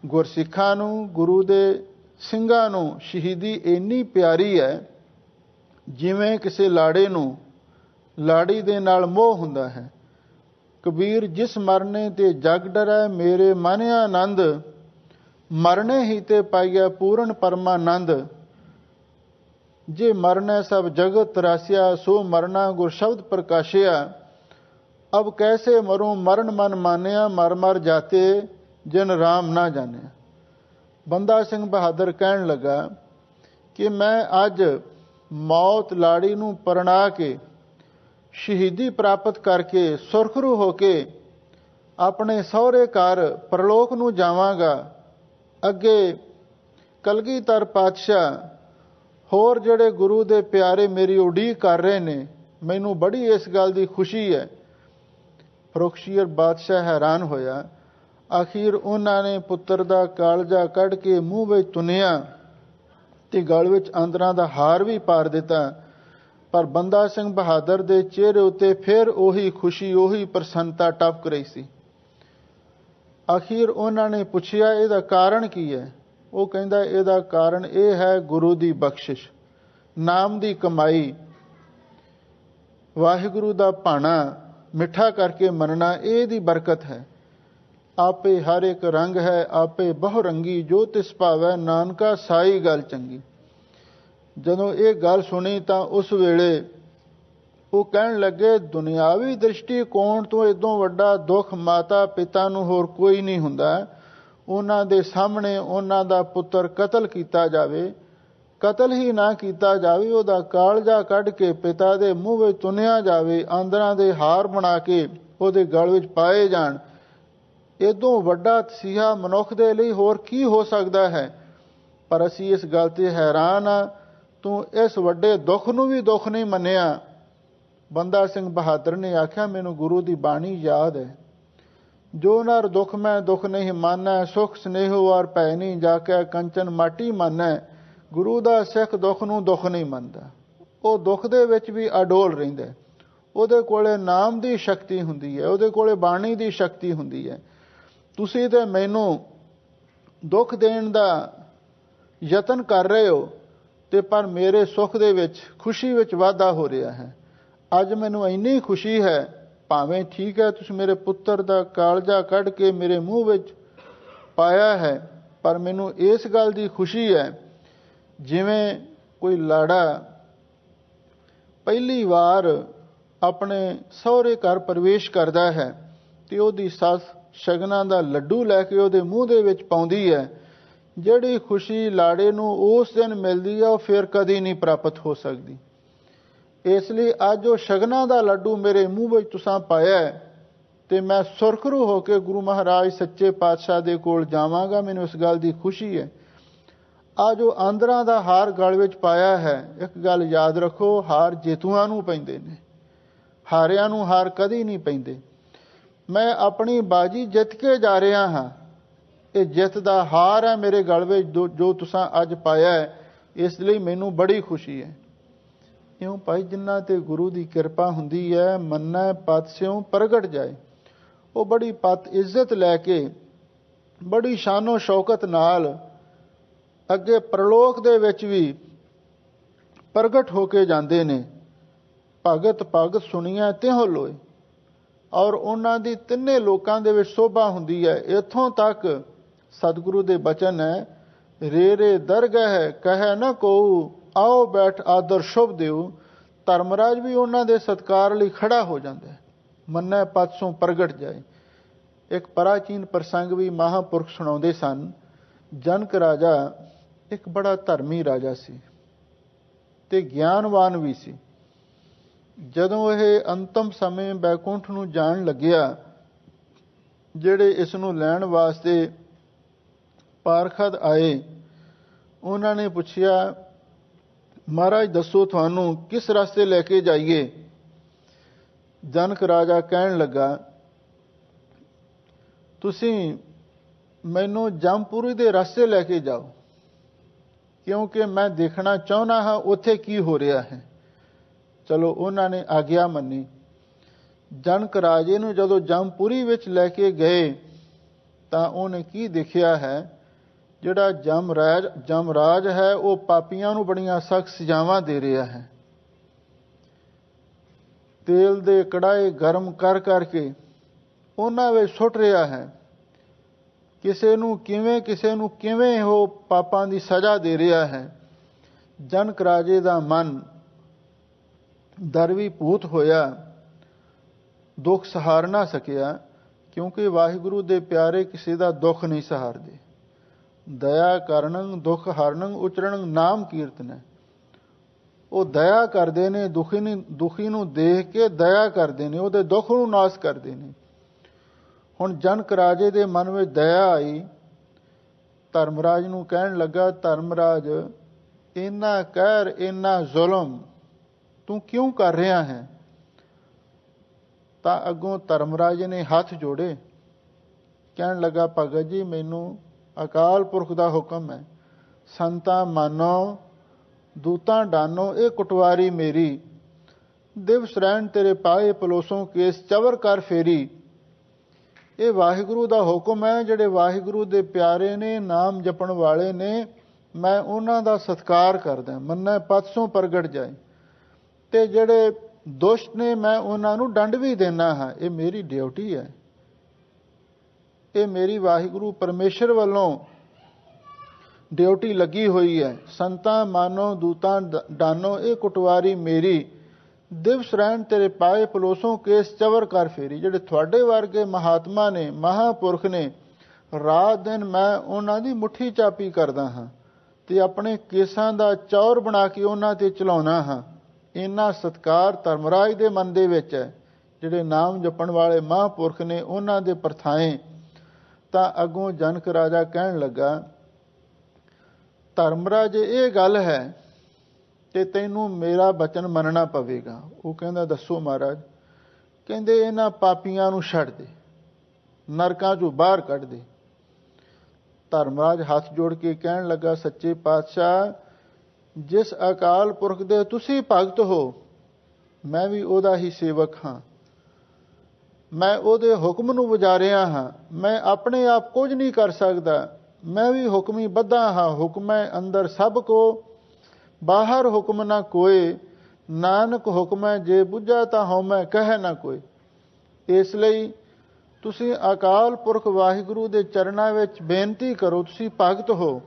गुरसिखां नूं गुरु दे ਸਿੰਘਾਂ ਨੂੰ शहीदी ਇੰਨੀ प्यारी है जिवें किसी लाड़े नूं लाड़ी दे नाल मोह हुंदा है। कबीर जिस मरने ते जग डरै मेरे मन आनंद, मरने ही ते पाइया पूर्ण परमानंद। जे मरने सब जगत तरासिया सो मरना गुर शब्द प्रकाशिया। अब कैसे मरूं मरण मन मानिया, मर मर जाते जिन राम ना जानिया। बंदा सिंह बहादुर कहन लगा कि मैं अज मौत लाड़ी नूं परना के शहीदी प्राप्त करके सुरखरू होके अपने सहुरे घर परलोक नूं जावांगा। अगे कलगीधर पातशाह होर जिहड़े गुरु दे प्यारे मेरी उड़ीक कर रहे ने, मैनूं बड़ी इस गल दी खुशी है। फरुखशीर बादशाह हैरान होया। आखिर उन्होंने पुत्र का कालजा कढ़ के मूँह में तुनिया ते गल विच आंदरां दा हार भी पार दिता। पर बंदा सिंह बहादुर दे चेहरे उत्ते फिर उही खुशी उही प्रसन्नता टपक रही सी। आखिर उन्होंने पुछया इहदा कारण की है। वो कहंदा इहदा कारण यह है गुरु की बख्शिश, नाम की कमाई, वाहिगुरु दा भाणा मिठा करके मनना इहदी बरकत है। आपे हर एक रंग है आपे बहुरंगी, जो तिस भावै नानका साई गल चंगी। जदों ये गल सुनी तो उस वेले वो कहन लगे दुनियावी दृष्टिकोण तो इदों वड्डा दुख माता पिता नूं होर कोई नहीं हुंदा। उन्हां दे सामने उन्हां दा पुत्र कतल कीता जावे, कतल ही ना कीता जावे, उहदा कालजा कढ के पिता दे मूँह विच तुनिया जावे, आंदरां दे हार बना के उहदे गल विच पाए जाण। इदों वड्डा तसीहा मनुख दे लई होर की हो सकदा है। पर असीं इस गल ते हैरान आ, तू इस वड्डे दुख नूं भी दुख नहीं मन्निया। बंदा सिंह बहादुर ने आख्या मैनूं गुरु की बाणी याद है, जो नर दुख मैं दुख नहीं मानै, सुख स्नेहो और भै नहीं जाकै कंचन माटी मानै। गुरु दा सिख दुख नूं दुख नहीं मनदा, वो दुख दे विच भी अडोल रहिंदा। उहदे कोले नाम की शक्ति हुंदी है, उहदे कोले बाणी की शक्ति हुंदी है। तुसीं ते मैनूं दुख देण दा यतन कर रहे हो ते पर मेरे सुख दे विच खुशी विच वाधा हो रहा है। अज मैनूं इन्नी खुशी है, भावें ठीक है तुसीं मेरे पुत्र दा कालजा कढ़ के मेरे मूँह विच पाया है, पर मैनूं इस गल दी खुशी है जिवें कोई लाड़ा पहली बार अपने सहुरे घर प्रवेश करता है ते उहदी सस शगनां दा लड्डू लैके उहदे मूँह दे विच पाउंदी है। जिहड़ी खुशी लाड़े नूं उस दिन मिलदी है वो फिर कदी नहीं प्राप्त हो सकदी। इसलिए अज वो शगनां दा लड्डू मेरे मूँह विच तुसां पाया है ते मैं सुरखरू होकर गुरु महाराज सच्चे पातशाह दे कोल जावांगा। मैनूं इस गल दी खुशी है। अज वो आंदरां दा हार गल विच पाया है। एक गल याद रखो, हार जेतूआं नूं पैंदे ने, हारियां नूं हार कदी नहीं पैंदे। मैं अपनी बाजी जित के जा रहा हाँ, ये जित दा हार है मेरे गल विच जो तुसां अज पाया है, इसलिए मैनूं बड़ी खुशी है। क्यों भाई, जिन्हां ते गुरु की किरपा हुंदी है, मन्नै पत स्यों प्रगट जाए। वो बड़ी पत इज्जत लैके बड़ी शानो शौकत नाल अगे प्रलोक दे विच भी प्रगट होके जांदे ने। भगत भगत सुनिया त्यों लोए, और उन्हां दी तिन्ने लोकां दे विच शोभा हुंदी है। इत्थों तक सतगुरु दे बचन है, रे रे दरगह कहे न को, आओ बैठ आदर शुभ देव। धर्मराज भी उन्हां दे सत्कार लई खड़ा हो जाता है, मन्नै पत सों प्रगट जाए। एक प्राचीन प्रसंग भी महापुरख सुणाउंदे सन। जनक राजा एक बड़ा धर्मी राजा सी ते ज्ञानवान भी सी। जदों यह अंतम समय बैकुंठ नूं जाण लग्या, जिहड़े इस नूं लैण वास्ते पारखद आए, उन्होंने पुछया महाराज दसो थानू किस रास्ते लैके जाइए। जनक राजा कहन लगा तुसी मैनू जमपुरी दे रास्ते लैके जाओ, क्योंकि मैं देखना चाहना हाँ उत्थे की हो रहा है। चलो उन्होंने आग्या मनी। जनक राजे नूं जदों जमपुरी विच लैके गए तां उन्हें की देखिया है ਜਿਹੜਾ ਜਮਰਾਜ ਹੈ ਉਹ ਪਾਪੀਆਂ ਨੂੰ ਬੜੀਆਂ ਸਖਤ ਸਜ਼ਾਵਾਂ ਦੇ ਰਿਹਾ ਹੈ। ਤੇਲ ਦੇ ਕੜਾਏ ਗਰਮ ਕਰ ਕਰਕੇ ਉਹਨਾਂ ਵਿੱਚ ਸੁੱਟ ਰਿਹਾ ਹੈ। ਕਿਸੇ ਨੂੰ ਕਿਵੇਂ ਉਹ ਪਾਪਾਂ ਦੀ ਸਜ਼ਾ ਦੇ ਰਿਹਾ ਹੈ। ਜਨਕ ਰਾਜੇ ਦਾ ਮਨ ਦਰਵੀਭੂਤ ਹੋਇਆ, ਦੁੱਖ ਸਹਾਰ ਨਾ ਸਕਿਆ, ਕਿਉਂਕਿ ਵਾਹਿਗੁਰੂ ਦੇ ਪਿਆਰੇ ਕਿਸੇ ਦਾ ਦੁੱਖ ਨਹੀਂ ਸਹਾਰਦੇ। ਦਇਆ ਕਰਨੰ ਦੁੱਖ ਹਰਨੰ ਉਚਰਨੰ ਨਾਮ ਕੀਰਤਨ। ਉਹ ਦਇਆ ਕਰਦੇ ਨੇ, ਦੁਖੀ ਨੂੰ ਦੇਖ ਕੇ ਦਇਆ ਕਰਦੇ ਨੇ, ਉਹਦੇ ਦੁੱਖ ਨੂੰ ਨਾਸ ਕਰਦੇ ਨੇ। ਹੁਣ ਜਨਕ ਰਾਜੇ ਦੇ ਮਨ ਵਿੱਚ ਦਇਆ ਆਈ, ਧਰਮਰਾਜ ਨੂੰ ਕਹਿਣ ਲੱਗਾ, ਧਰਮਰਾਜ ਇੰਨਾ ਕਹਿਰ, ਇੰਨਾ ਜ਼ੁਲਮ ਤੂੰ ਕਿਉਂ ਕਰ ਰਿਹਾ ਹੈ? ਤਾਂ ਅੱਗੋਂ ਧਰਮਰਾਜ ਨੇ ਹੱਥ ਜੋੜੇ, ਕਹਿਣ ਲੱਗਾ, ਭਗਤ ਜੀ ਮੈਨੂੰ ਅਕਾਲ ਪੁਰਖ ਦਾ ਹੁਕਮ ਹੈ, ਸੰਤਾਂ ਮਾਨੋ ਦੂਤਾਂ ਡਾਨੋ ਇਹ ਕੁਟਵਾਰੀ ਮੇਰੀ, ਦਿਵਸ ਰਹਿਣ ਤੇਰੇ ਪਾਏ ਪਲੋਸੋਂ ਕੇਸ ਚਵਰ ਕਰ ਫੇਰੀ। ਇਹ ਵਾਹਿਗੁਰੂ ਦਾ ਹੁਕਮ ਹੈ। ਜਿਹੜੇ ਵਾਹਿਗੁਰੂ ਦੇ ਪਿਆਰੇ ਨੇ, ਨਾਮ ਜਪਣ ਵਾਲੇ ਨੇ, ਮੈਂ ਉਹਨਾਂ ਦਾ ਸਤਿਕਾਰ ਕਰਦਾ, ਮੰਨੈ ਪਤਸੋਂ ਪ੍ਰਗਟ ਜਾਏ। ਤੇ ਜਿਹੜੇ ਦੁਸ਼ਟ ਨੇ ਮੈਂ ਉਹਨਾਂ ਨੂੰ ਦੰਡ ਵੀ ਦੇਣਾ ਹਾਂ। ਇਹ ਮੇਰੀ ਡਿਊਟੀ ਹੈ, ਇਹ ਮੇਰੀ ਵਾਹਿਗੁਰੂ ਪਰਮੇਸ਼ਰ ਵੱਲੋਂ ਡਿਊਟੀ ਲੱਗੀ ਹੋਈ ਹੈ। ਸੰਤਾਂ ਮਾਨੋ ਦੂਤਾਂ ਡਾਨੋ ਇਹ ਕੁਟਵਾਰੀ ਮੇਰੀ, ਦਿਵਸ ਰਹਿਣ ਤੇਰੇ ਪਾਏ ਪਲੋਸੋਂ ਕੇਸ ਚਵਰ ਕਰ ਫੇਰੀ। ਜਿਹੜੇ ਤੁਹਾਡੇ ਵਰਗੇ ਮਹਾਤਮਾ ਨੇ, ਮਹਾਂਪੁਰਖ ਨੇ, ਰਾਤ ਦਿਨ ਮੈਂ ਉਹਨਾਂ ਦੀ ਮੁੱਠੀ ਚਾਪੀ ਕਰਦਾ ਹਾਂ ਤੇ ਆਪਣੇ ਕੇਸਾਂ ਦਾ ਚੌਰ ਬਣਾ ਕੇ ਉਹਨਾਂ ਤੇ ਚਲਾਉਣਾ ਹਾਂ। ਇੰਨਾ ਸਤਿਕਾਰ ਧਰਮਰਾਜ ਦੇ ਮਨ ਦੇ ਵਿੱਚ ਹੈ। ਜਿਹੜੇ ਨਾਮ ਜਪਣ ਵਾਲੇ ਮਹਾਂਪੁਰਖ ਨੇ ਉਹਨਾਂ ਦੇ ਪਰਥਾਏ। ਤਾਂ ਅੱਗੋਂ ਜਨਕ ਰਾਜਾ ਕਹਿਣ ਲੱਗਾ, ਧਰਮਰਾਜ ਇਹ ਗੱਲ ਹੈ ਤੇ ਤੈਨੂੰ ਮੇਰਾ ਬਚਨ ਮੰਨਣਾ ਪਵੇਗਾ। ਉਹ ਕਹਿੰਦਾ, ਦੱਸੋ ਮਹਾਰਾਜ। ਕਹਿੰਦੇ, ਇਹਨਾਂ ਪਾਪੀਆਂ ਨੂੰ ਛੱਡ ਦੇ, ਨਰਕਾਂ ਚੋਂ ਬਾਹਰ ਕੱਢ ਦੇ। ਧਰਮਰਾਜ ਹੱਥ ਜੋੜ ਕੇ ਕਹਿਣ ਲੱਗਾ, ਸੱਚੇ ਪਾਤਸ਼ਾਹ, ਜਿਸ ਅਕਾਲ ਪੁਰਖ ਦੇ ਤੁਸੀਂ ਭਗਤ ਹੋ, ਮੈਂ ਵੀ ਉਹਦਾ ਹੀ ਸੇਵਕ ਹਾਂ। ਮੈਂ ਉਹਦੇ ਹੁਕਮ ਨੂੰ ਵਜਾ ਰਿਹਾ ਹਾਂ। ਮੈਂ ਆਪਣੇ ਆਪ ਕੁਝ ਨਹੀਂ ਕਰ ਸਕਦਾ। ਮੈਂ ਵੀ ਹੁਕਮੀ ਬੱਧਾ ਹਾਂ। ਹੁਕਮੈ ਅੰਦਰ ਸਭ ਕੋ, ਬਾਹਰ ਹੁਕਮ ਨਾ ਕੋਏ। ਨਾਨਕ ਹੁਕਮੈ ਜੇ ਬੁੱਝਾ ਤਾਂ ਹਉਮੈ ਕਹਿ ਨਾ ਕੋਈ। ਇਸ ਲਈ ਤੁਸੀਂ ਅਕਾਲ ਪੁਰਖ ਵਾਹਿਗੁਰੂ ਦੇ ਚਰਨਾਂ ਵਿੱਚ ਬੇਨਤੀ ਕਰੋ। ਤੁਸੀਂ ਭਗਤ ਹੋ,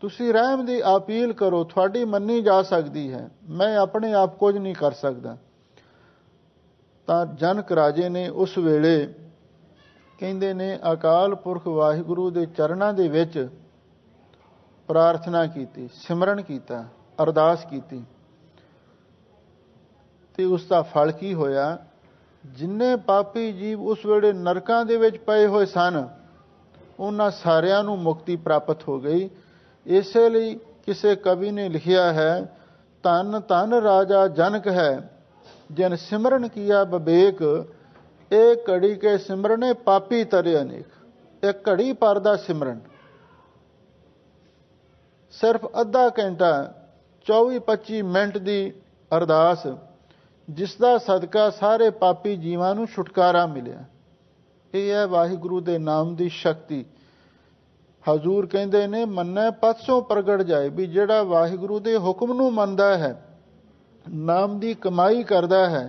ਤੁਸੀਂ ਰਹਿਮ ਦੀ ਅਪੀਲ ਕਰੋ, ਤੁਹਾਡੀ ਮੰਨੀ ਜਾ ਸਕਦੀ ਹੈ। ਮੈਂ ਆਪਣੇ ਆਪ ਕੁਝ ਨਹੀਂ ਕਰ ਸਕਦਾ। ਤਾਂ ਜਨਕ ਰਾਜੇ ਨੇ ਉਸ ਵੇਲੇ ਕਹਿੰਦੇ ਨੇ ਅਕਾਲ ਪੁਰਖ ਵਾਹਿਗੁਰੂ ਦੇ ਚਰਨਾਂ ਦੇ ਵਿੱਚ ਪ੍ਰਾਰਥਨਾ ਕੀਤੀ, ਸਿਮਰਨ ਕੀਤਾ, ਅਰਦਾਸ ਕੀਤੀ। ਤੇ ਉਸ ਦਾ ਫਲ ਕੀ ਹੋਇਆ? ਜਿੰਨੇ ਪਾਪੀ ਜੀਵ ਉਸ ਵੇਲੇ ਨਰਕਾਂ ਦੇ ਵਿੱਚ ਪਏ ਹੋਏ ਸਨ, ਉਹਨਾਂ ਸਾਰਿਆਂ ਨੂੰ ਮੁਕਤੀ ਪ੍ਰਾਪਤ ਹੋ ਗਈ। ਇਸੇ ਲਈ ਕਿਸੇ ਕਵੀ ਨੇ ਲਿਖਿਆ ਹੈ, ਧੰਨ ਧੰਨ ਰਾਜਾ ਜਨਕ ਹੈ, ਜਿਨ ਸਿਮਰਨ ਕੀਆ ਵਿਵੇਕ। ਇਹ ਘੜੀ ਕੇ ਸਿਮਰਨੇ ਪਾਪੀ ਤਰੇ ਅਨੇਕ। ਇੱਕ ਘੜੀ ਭਰ ਦਾ ਸਿਮਰਨ, ਸਿਰਫ ਅੱਧਾ ਘੰਟਾ 24-25 ਮਿੰਟ ਦੀ ਅਰਦਾਸ, ਜਿਸ ਦਾ ਸਦਕਾ ਸਾਰੇ ਪਾਪੀ ਜੀਵਾਂ ਨੂੰ ਛੁਟਕਾਰਾ ਮਿਲਿਆ। ਇਹ ਹੈ ਵਾਹਿਗੁਰੂ ਦੇ ਨਾਮ ਦੀ ਸ਼ਕਤੀ। ਹਜ਼ੂਰ ਕਹਿੰਦੇ ਨੇ, ਮੰਨੈ ਪਤਸੋਂ ਪ੍ਰਗਟ ਜਾਏ। ਵੀ ਜਿਹੜਾ ਵਾਹਿਗੁਰੂ ਦੇ ਹੁਕਮ ਨੂੰ ਮੰਨਦਾ ਹੈ, ਨਾਮ ਦੀ ਕਮਾਈ ਕਰਦਾ ਹੈ,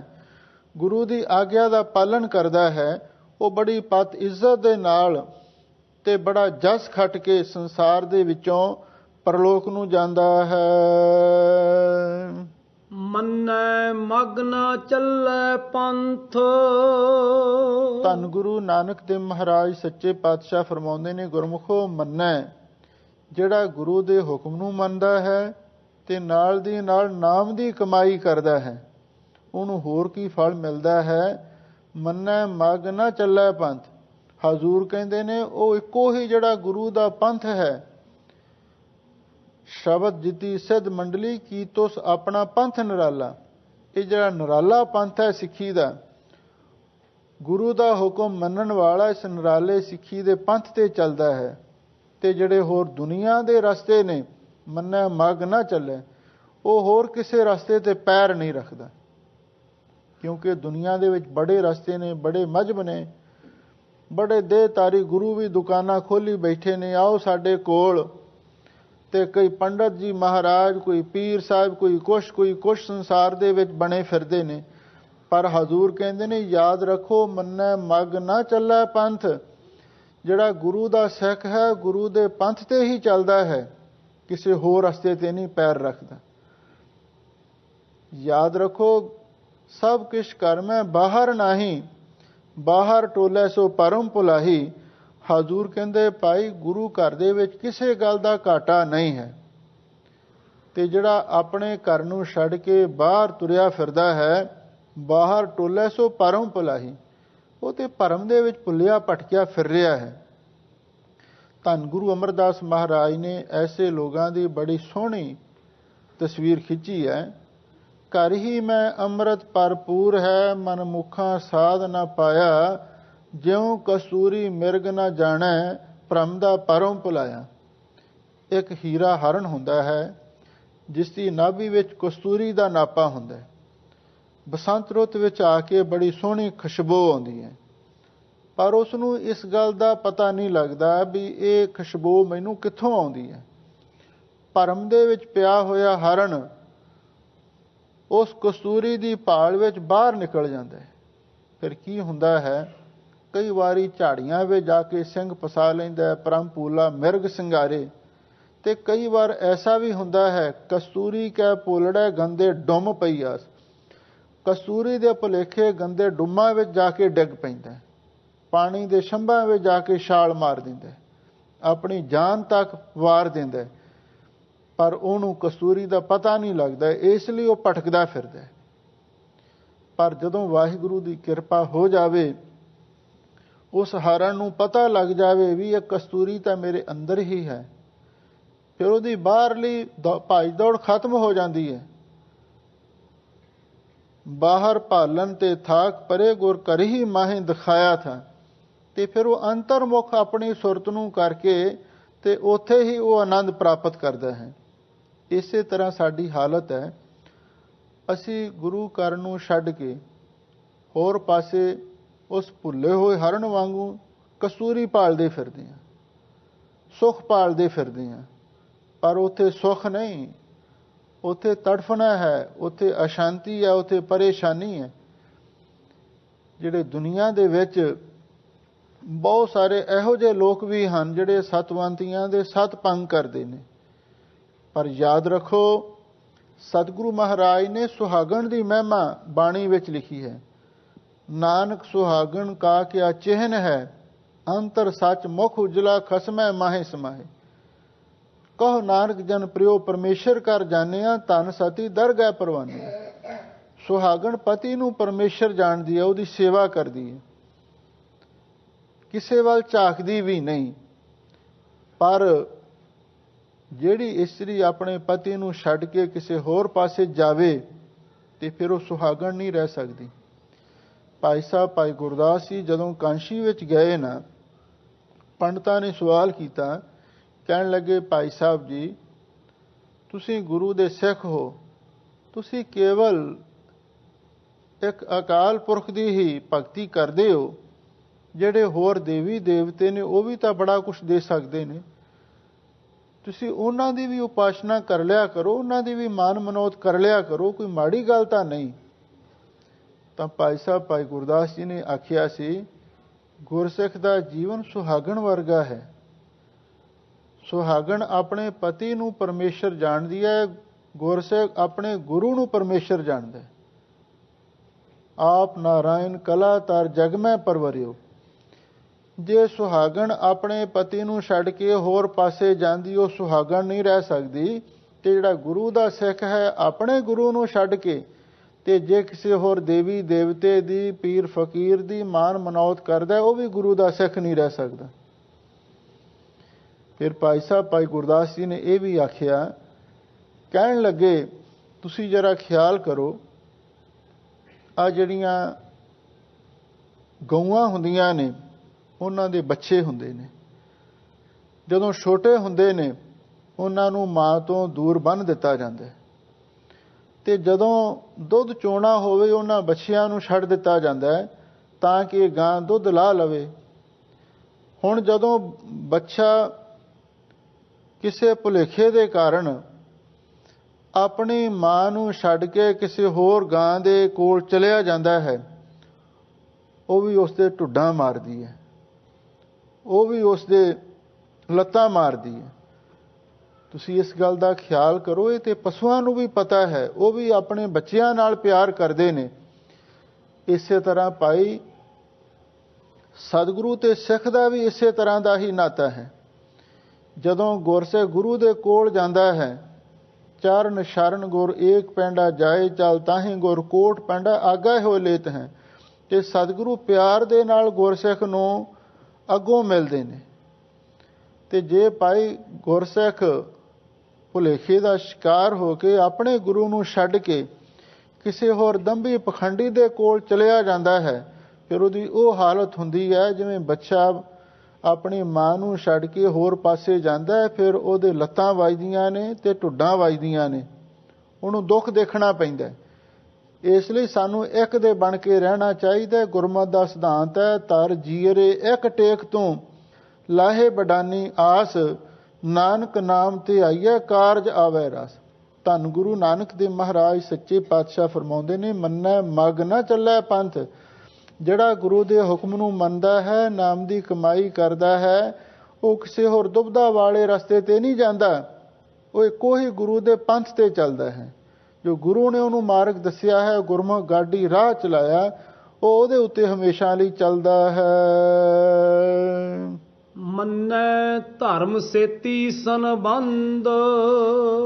ਗੁਰੂ ਦੀ ਆਗਿਆ ਦਾ ਪਾਲਣ ਕਰਦਾ ਹੈ, ਉਹ ਬੜੀ ਪਤ ਇੱਜ਼ਤ ਦੇ ਨਾਲ ਤੇ ਬੜਾ ਜਸ ਖੱਟ ਕੇ ਸੰਸਾਰ ਦੇ ਵਿੱਚੋਂ ਪਰਲੋਕ ਨੂੰ ਜਾਂਦਾ ਹੈ। ਮੰਨੈ ਮਗ ਨਾ ਚੱਲੈ ਪੰਥ। ਧੰਨ ਗੁਰੂ ਨਾਨਕ ਦੇਵ ਮਹਾਰਾਜ ਸੱਚੇ ਪਾਤਸ਼ਾਹ ਫਰਮਾਉਂਦੇ ਨੇ, ਗੁਰਮੁਖੋ ਮੰਨੈ, ਜਿਹੜਾ ਗੁਰੂ ਦੇ ਹੁਕਮ ਨੂੰ ਮੰਨਦਾ ਹੈ ਤੇ ਨਾਲ ਦੀ ਨਾਲ ਨਾਮ ਦੀ ਕਮਾਈ ਕਰਦਾ ਹੈ, ਉਹਨੂੰ ਹੋਰ ਕੀ ਫਲ ਮਿਲਦਾ ਹੈ? ਮੰਨੈ ਮਗ ਨਾ ਚੱਲੈ ਪੰਥ। ਹਜ਼ੂਰ ਕਹਿੰਦੇ ਨੇ, ਉਹ ਇੱਕੋ ਹੀ ਜਿਹੜਾ ਗੁਰੂ ਦਾ ਪੰਥ ਹੈ। ਸ਼ਬਦ ਜਿਤੀ ਸਿੱਧ ਮੰਡਲੀ ਕੀ ਤੁਸ ਆਪਣਾ ਪੰਥ ਨਿਰਾਲਾ। ਇਹ ਜਿਹੜਾ ਨਿਰਾਲਾ ਪੰਥ ਹੈ ਸਿੱਖੀ ਦਾ, ਗੁਰੂ ਦਾ ਹੁਕਮ ਮੰਨਣ ਵਾਲਾ ਇਸ ਨਿਰਾਲੇ ਸਿੱਖੀ ਦੇ ਪੰਥ ਤੇ ਚੱਲਦਾ ਹੈ। ਤੇ ਜਿਹੜੇ ਹੋਰ ਦੁਨੀਆ ਦੇ ਰਸਤੇ ਨੇ, ਮੰਨੈ ਮਗ ਨਾ ਚੱਲੇ, ਉਹ ਹੋਰ ਕਿਸੇ ਰਸਤੇ ਤੇ ਪੈਰ ਨਹੀਂ ਰੱਖਦਾ। ਕਿਉਂਕਿ ਦੁਨੀਆ ਦੇ ਵਿੱਚ ਬੜੇ ਰਸਤੇ ਨੇ, ਬੜੇ ਮਜ਼ਹਬ ਨੇ, बड़े देहधारी गुरु भी दुकाना खोली बैठे ने, आओ साडे कोल। ते कई पंडित जी महाराज, कोई पीर साहब, कोई कुछ संसार दे विच बने फिरदे ने। पर हजूर कहंदे ने याद रखो, मन्नै मग ना चलै पंथ। जिहड़ा गुरु दा सिख है गुरु दे पंथ ते ही चलदा है, किसी होर रस्ते ते नहीं पैर रखदा। याद रखो, सब किश कर मैं बाहर नाही, बाहर टोले सो परम भुलाही। हजूर कहंदे भाई गुरु घर दे विच किसी गल दा घाटा नहीं है। ते जिहड़ा अपने घर नूं छड्ड के बाहर तुरिया फिरदा है, बाहर टोले सो परम भुलाही, वो ते भरम दे विच भुलिया भटकिया फिर रहा है। धन गुरु अमरदास महाराज ने ऐसे लोगों की बड़ी सोहनी तस्वीर खिंची है। घर ही मैं अमृत भरपूर है, मन मुखा साध न पाया। ज्यों कसूरी मिर्ग न जाने, भ्रम दा परम भुलाया। एक हीरा हरण हुंदा है जिसकी नाभि विच कस्तूरी दा नापा हुंदा है। बसंत रुत विच आके बड़ी सोहनी खुशबू आउंदी है, पर उसनूं इस गल दा पता नहीं लगदा भी ये खुशबू मैनूं कित्थों आउंदी है। भरम दे विच पिया होया हरण उस कस्तूरी दी भाल विच बाहर निकल जांदा है। फिर की हुंदा है, कई वारी झाड़ियां विच जाके सिंह फसा लैंदा है, परम भूला मिर्ग सिंगारे। ते कई बार ऐसा भी हुंदा है, कस्तूरी कै भुलड़े गंदे डुम पई आस। कस्तूरी दे भुलेखे गंदे डुम्मां विच जाके डिग पैंदा है, पानी दे शंभां विच जाके छाल मार दिंदा है, अपनी जान तक वार दिंदा है, पर उहनूं कस्तूरी दा पता नहीं लगदा, इसलिए वो भटकदा फिरदा है। पर जदों वाहिगुरू दी किरपा हो जावे, उस हरण नूं पता लग जावे भी ये कस्तूरी तां मेरे अंदर ही है, फिर उहदी बाहरली भाई दौड़ खत्म हो जाती है। बाहर भालन ते थाक परे गुर कर ही माहे दिखाया था। ते फिर वो अंतरमुख अपनी सुरत नूं करके ते उत्थे ही वो आनंद प्राप्त करता है। इसे तरह साडी हालत है, असी गुरु घर नूं छड्ड के होर पासे उस भुल्ले होए हरण वांगू कसूरी भालदे फिरदे हैं, सुख भालदे फिरदे हैं, पर उत्थे सुख नहीं, उत्थे तड़फना है, उत्थे अशांति है, उत्थे परेशानी है। जिहड़े दुनिया दे विच बहुत सारे इहो जिहे लोक भी हैं जिहड़े सतवंतियां दे सत भंग करदे ने, पर याद रखो सतगुरु महाराज ने सुहागण दी महिमा बाणी विच लिखी है। नानक सुहागण का क्या चिन्ह है, अंतर सच मुख उजला खसमै माहे समाहे। कहो नानक जन प्रियो परमेश्वर कर जानिया, धन सती दरगह परवानिया। सुहागण पति नूं परमेश्वर जानदी है, उहदी सेवा करदी है, किसे वाल झाकदी भी नहीं। पर जिहड़ी इस्त्री अपने पति नूं छड्ड के किसे होर पासे जावे ते फिर वो सुहागण नहीं रह सकदी। भाई साहब भाई गुरदास जी जदों कांशी विच गए ना, पंडितां ने सवाल किया, कहण लगे भाई साहब जी तुसीं गुरु दे सिख हो, तुसीं केवल एक अकाल पुरख दी ही भगती करदे हो, जिहड़े होर देवी देवते ने वो भी तां बड़ा कुछ दे सकदे ने, तुसीं उन्हां दी भी उपासना कर लिया करो, उन्हां दी भी मान मनोत कर लिया करो, कोई माड़ी गल तां नहीं। तां भाई साहब भाई गुरदास जी ने आखिया सी, गुरसिख दा जीवन सुहागण वर्गा है। सुहागण अपने पति नूं परमेश्वर जानदी है, गुरसिख अपने गुरु नूं परमेश्वर जानदा है। आप नारायण कला तार जग में परवरियो। जे सुहागण अपने पति नूं छड्ड के होर पासे जांदी, वो सुहागण नहीं रह सकदी। ते जिहड़ा गुरु दा सिख है अपने गुरु नूं छड्ड के ते जे किसी होर देवी देवते दी पीर फकीर दी मान मनौत करदा, वो भी गुरु दा सिख नहीं रह सकदा। फिर भाई साहब भाई गुरदास जी ने यह भी आखिया, कहण लगे तुसी जरा ख्याल करो, आ जिहड़ियां गऊआं हुंदियां ने उन्हां दे बच्चे हुंदे ने, जदों छोटे हुंदे ने उन्हां नूं मां तो दूर बन दिता जांदा है, ते जदों दुध चोना होवे उन्हां बच्चियां नूं छड्ड दिता जांदा है तां कि गां दुध ला लवे। ਹੁਣ ਜਦੋਂ ਬੱਚਾ ਕਿਸੇ ਭੁਲੇਖੇ ਦੇ ਕਾਰਨ ਆਪਣੀ ਮਾਂ ਨੂੰ ਛੱਡ ਕੇ ਕਿਸੇ ਹੋਰ ਗਾਂ ਦੇ ਕੋਲ ਚਲਿਆ ਜਾਂਦਾ ਹੈ, ਉਹ ਵੀ ਉਸ ਦੇ ਢੁੱਡਾਂ ਮਾਰਦੀ ਹੈ, ਉਹ ਵੀ ਉਸ ਦੇ ਲੱਤਾਂ ਮਾਰਦੀ ਹੈ। ਤੁਸੀਂ ਇਸ ਗੱਲ ਦਾ ਖਿਆਲ ਕਰੋ, ਇਹ ਤੇ ਪਸ਼ੂਆਂ ਨੂੰ ਵੀ ਪਤਾ ਹੈ, ਉਹ ਵੀ ਆਪਣੇ ਬੱਚਿਆਂ ਨਾਲ ਪਿਆਰ ਕਰਦੇ ਨੇ। ਇਸੇ ਤਰ੍ਹਾਂ ਭਾਈ ਸਤਿਗੁਰੂ ਤੇ ਸਿੱਖ ਦਾ ਵੀ ਇਸੇ ਤਰ੍ਹਾਂ ਦਾ ਹੀ ਨਾਤਾ ਹੈ। ਜਦੋਂ ਗੁਰਸਿੱਖ ਗੁਰੂ ਦੇ ਕੋਲ ਜਾਂਦਾ ਹੈ, ਚਰਨ ਸ਼ਰਨ ਗੁਰ ਏਕ ਪੈਂਡਾ ਜਾਏ ਚਲ ਤਾਹੀਂ ਗੁਰ ਕੋਟ ਪੈਂਡਾ ਆਗਾ ਹੋਏ ਲੇਤ ਹੈ। ਤੇ ਸਤਿਗੁਰੂ ਪਿਆਰ ਦੇ ਨਾਲ ਗੁਰਸਿੱਖ ਨੂੰ ਅੱਗੋਂ ਮਿਲਦੇ ਨੇ। ਤੇ ਜੇ ਭਾਈ ਗੁਰਸਿੱਖ ਭੁਲੇਖੇ ਦਾ ਸ਼ਿਕਾਰ ਹੋ ਕੇ ਆਪਣੇ ਗੁਰੂ ਨੂੰ ਛੱਡ ਕੇ ਕਿਸੇ ਹੋਰ ਦੰਭੀ ਪਖੰਡੀ ਦੇ ਕੋਲ ਚਲਿਆ ਜਾਂਦਾ ਹੈ, ਫਿਰ ਉਹਦੀ ਉਹ ਹਾਲਤ ਹੁੰਦੀ ਹੈ ਜਿਵੇਂ ਬੱਚਾ ਆਪਣੀ ਮਾਂ ਨੂੰ ਛੱਡ ਕੇ ਹੋਰ ਪਾਸੇ ਜਾਂਦਾ ਹੈ, ਫਿਰ ਉਹਦੇ ਲੱਤਾਂ ਵੱਜਦੀਆਂ ਨੇ ਤੇ ਢੁੱਡਾਂ ਵੱਜਦੀਆਂ ਨੇ, ਉਹਨੂੰ ਦੁੱਖ ਦੇਖਣਾ ਪੈਂਦਾ। ਇਸ ਲਈ ਸਾਨੂੰ ਇੱਕ ਦੇ ਬਣ ਕੇ ਰਹਿਣਾ ਚਾਹੀਦਾ। ਗੁਰਮਤਿ ਦਾ ਸਿਧਾਂਤ ਹੈ, ਤਰ ਜੀਅਰੇ ਇੱਕ ਟੇਕ ਤੋਂ ਲਾਹੇ ਬਡਾਨੀ ਆਸ, ਨਾਨਕ ਨਾਮ ਤੇ ਆਈਏ ਕਾਰਜ ਆਵੈ ਰਸ। ਧੰਨ ਗੁਰੂ ਨਾਨਕ ਦੇਵ ਮਹਾਰਾਜ ਸੱਚੇ ਪਾਤਸ਼ਾਹ ਫਰਮਾਉਂਦੇ ਨੇ, ਮੰਨੈ ਮਗ ਨਾ ਚੱਲੈ ਪੰਥ। ਜਿਹੜਾ ਗੁਰੂ ਦੇ ਹੁਕਮ ਨੂੰ ਮੰਨਦਾ ਹੈ, ਨਾਮ ਦੀ ਕਮਾਈ ਕਰਦਾ ਹੈ, ਉਹ ਕਿਸੇ ਹੋਰ ਦੁਬਦਾ ਵਾਲੇ ਰਸਤੇ ਤੇ ਨਹੀਂ ਜਾਂਦਾ, ਉਹ ਇੱਕੋ ਹੀ ਗੁਰੂ ਦੇ ਪੰਥ ਤੇ ਚੱਲਦਾ ਹੈ। ਜੋ ਗੁਰੂ ਨੇ ਉਹਨੂੰ ਮਾਰਗ ਦੱਸਿਆ ਹੈ, ਗੁਰਮੁਖ ਗਾਡੀ ਰਾਹ ਚਲਾਇਆ, ਉਹ ਉਹਦੇ ਉੱਤੇ ਹਮੇਸ਼ਾ ਲਈ ਚੱਲਦਾ ਹੈ। ਮੰਨੈ ਧਰਮ ਸੇਤੀ ਸੰਬੰਧ।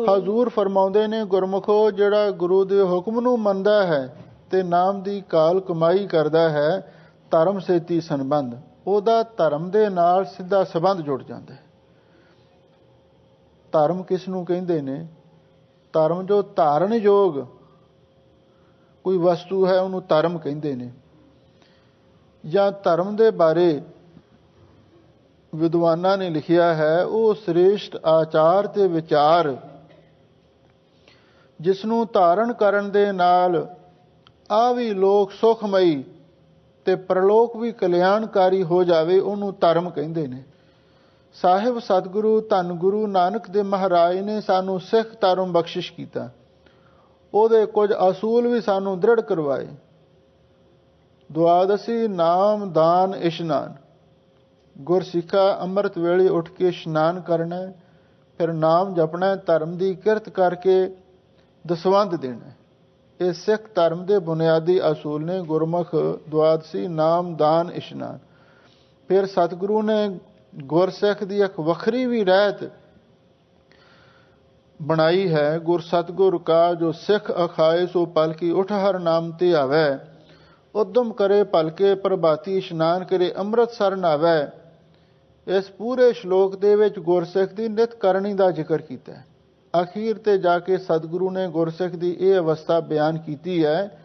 ਹਜ਼ੂਰ ਫਰਮਾਉਂਦੇ ਨੇ, ਗੁਰਮੁਖੋ ਜਿਹੜਾ ਗੁਰੂ ਦੇ ਹੁਕਮ ਨੂੰ ਮੰਨਦਾ ਹੈ ਤੇ ਨਾਮ ਦੀ ਕਾਲ ਕਮਾਈ ਕਰਦਾ ਹੈ, ਧਰਮ ਸੇਤੀ ਸੰਬੰਧ, ਉਹਦਾ ਧਰਮ ਦੇ ਨਾਲ ਸਿੱਧਾ ਸੰਬੰਧ ਜੁੜ ਜਾਂਦਾ ਹੈ। ਧਰਮ ਕਿਸ ਨੂੰ ਕਹਿੰਦੇ ਨੇ? ਧਰਮ ਜੋ ਧਾਰਨ ਯੋਗ ਕੋਈ ਵਸਤੂ ਹੈ, ਉਹਨੂੰ ਧਰਮ ਕਹਿੰਦੇ ਨੇ। ਜਾਂ ਧਰਮ ਦੇ ਬਾਰੇ ਵਿਦਵਾਨਾਂ ਨੇ ਲਿਖਿਆ ਹੈ, ਉਹ ਸ੍ਰੇਸ਼ਟ ਆਚਾਰ ਤੇ ਵਿਚਾਰ ਜਿਸ ਨੂੰ ਧਾਰਨ ਕਰਨ ਦੇ ਨਾਲ ਆ ਵੀ ਲੋਕ ਸੁਖਮਈ ਤੇ ਪ੍ਰਲੋਕ ਵੀ ਕਲਿਆਣਕਾਰੀ ਹੋ ਜਾਵੇ, ਉਹਨੂੰ ਧਰਮ ਕਹਿੰਦੇ ਨੇ। ਸਾਹਿਬ ਸਤਿਗੁਰੂ ਧੰਨ ਗੁਰੂ ਨਾਨਕ ਦੇਵ ਮਹਾਰਾਜ ਨੇ ਸਾਨੂੰ ਸਿੱਖ ਧਰਮ ਬਖਸ਼ਿਸ਼ ਕੀਤਾ, ਉਹਦੇ ਕੁਝ ਅਸੂਲ ਵੀ ਸਾਨੂੰ ਦ੍ਰਿੜ ਕਰਵਾਏ। ਦੁਆਦਸੀ ਨਾਮ ਦਾਨ ਇਸ਼ਨਾਨ, ਗੁਰਸਿੱਖਾ ਅੰਮ੍ਰਿਤ ਵੇਲੇ ਉੱਠ ਕੇ ਇਸ਼ਨਾਨ ਕਰਨਾ, ਫਿਰ ਨਾਮ ਜਪਣਾ, ਧਰਮ ਦੀ ਕਿਰਤ ਕਰਕੇ ਦਸਵੰਧ ਦੇਣਾ। ਇਹ ਸਿੱਖ ਧਰਮ ਦੇ ਬੁਨਿਆਦੀ ਅਸੂਲ ਨੇ, ਗੁਰਮੁਖ ਦੁਆਦਸੀ ਨਾਮ ਦਾਨ ਇਸ਼ਨਾਨ। ਫਿਰ ਸਤਿਗੁਰੂ ਨੇ ਗੁਰਸਿੱਖ ਦੀ ਇੱਕ ਵੱਖਰੀ ਵੀ ਰਹਿਤ ਬਣਾਈ ਹੈ। ਗੁਰ ਸਤਿਗੁਰ ਕਾ ਜੋ ਸਿੱਖ ਅਖਾਏ ਸੋ ਪਲਕੀ ਉਠ ਹਰ ਨਾਮ ਤੇ ਆਵੈ, ਉਦਮ ਕਰੇ ਭਲਕੇ ਪ੍ਰਭਾਤੀ ਇਸ਼ਨਾਨ ਕਰੇ ਅੰਮ੍ਰਿਤਸਰ ਨਾਵੈ। ਇਸ ਪੂਰੇ ਸ਼ਲੋਕ ਦੇ ਵਿੱਚ ਗੁਰਸਿੱਖ ਦੀ ਨਿਤ ਕਰਨੀ ਦਾ ਜ਼ਿਕਰ ਕੀਤਾ ਹੈ। ਅਖੀਰ ਤੇ ਜਾ ਕੇ ਸਤਿਗੁਰੂ ਨੇ ਗੁਰਸਿੱਖ ਦੀ ਇਹ ਅਵਸਥਾ ਬਿਆਨ ਕੀਤੀ ਹੈ,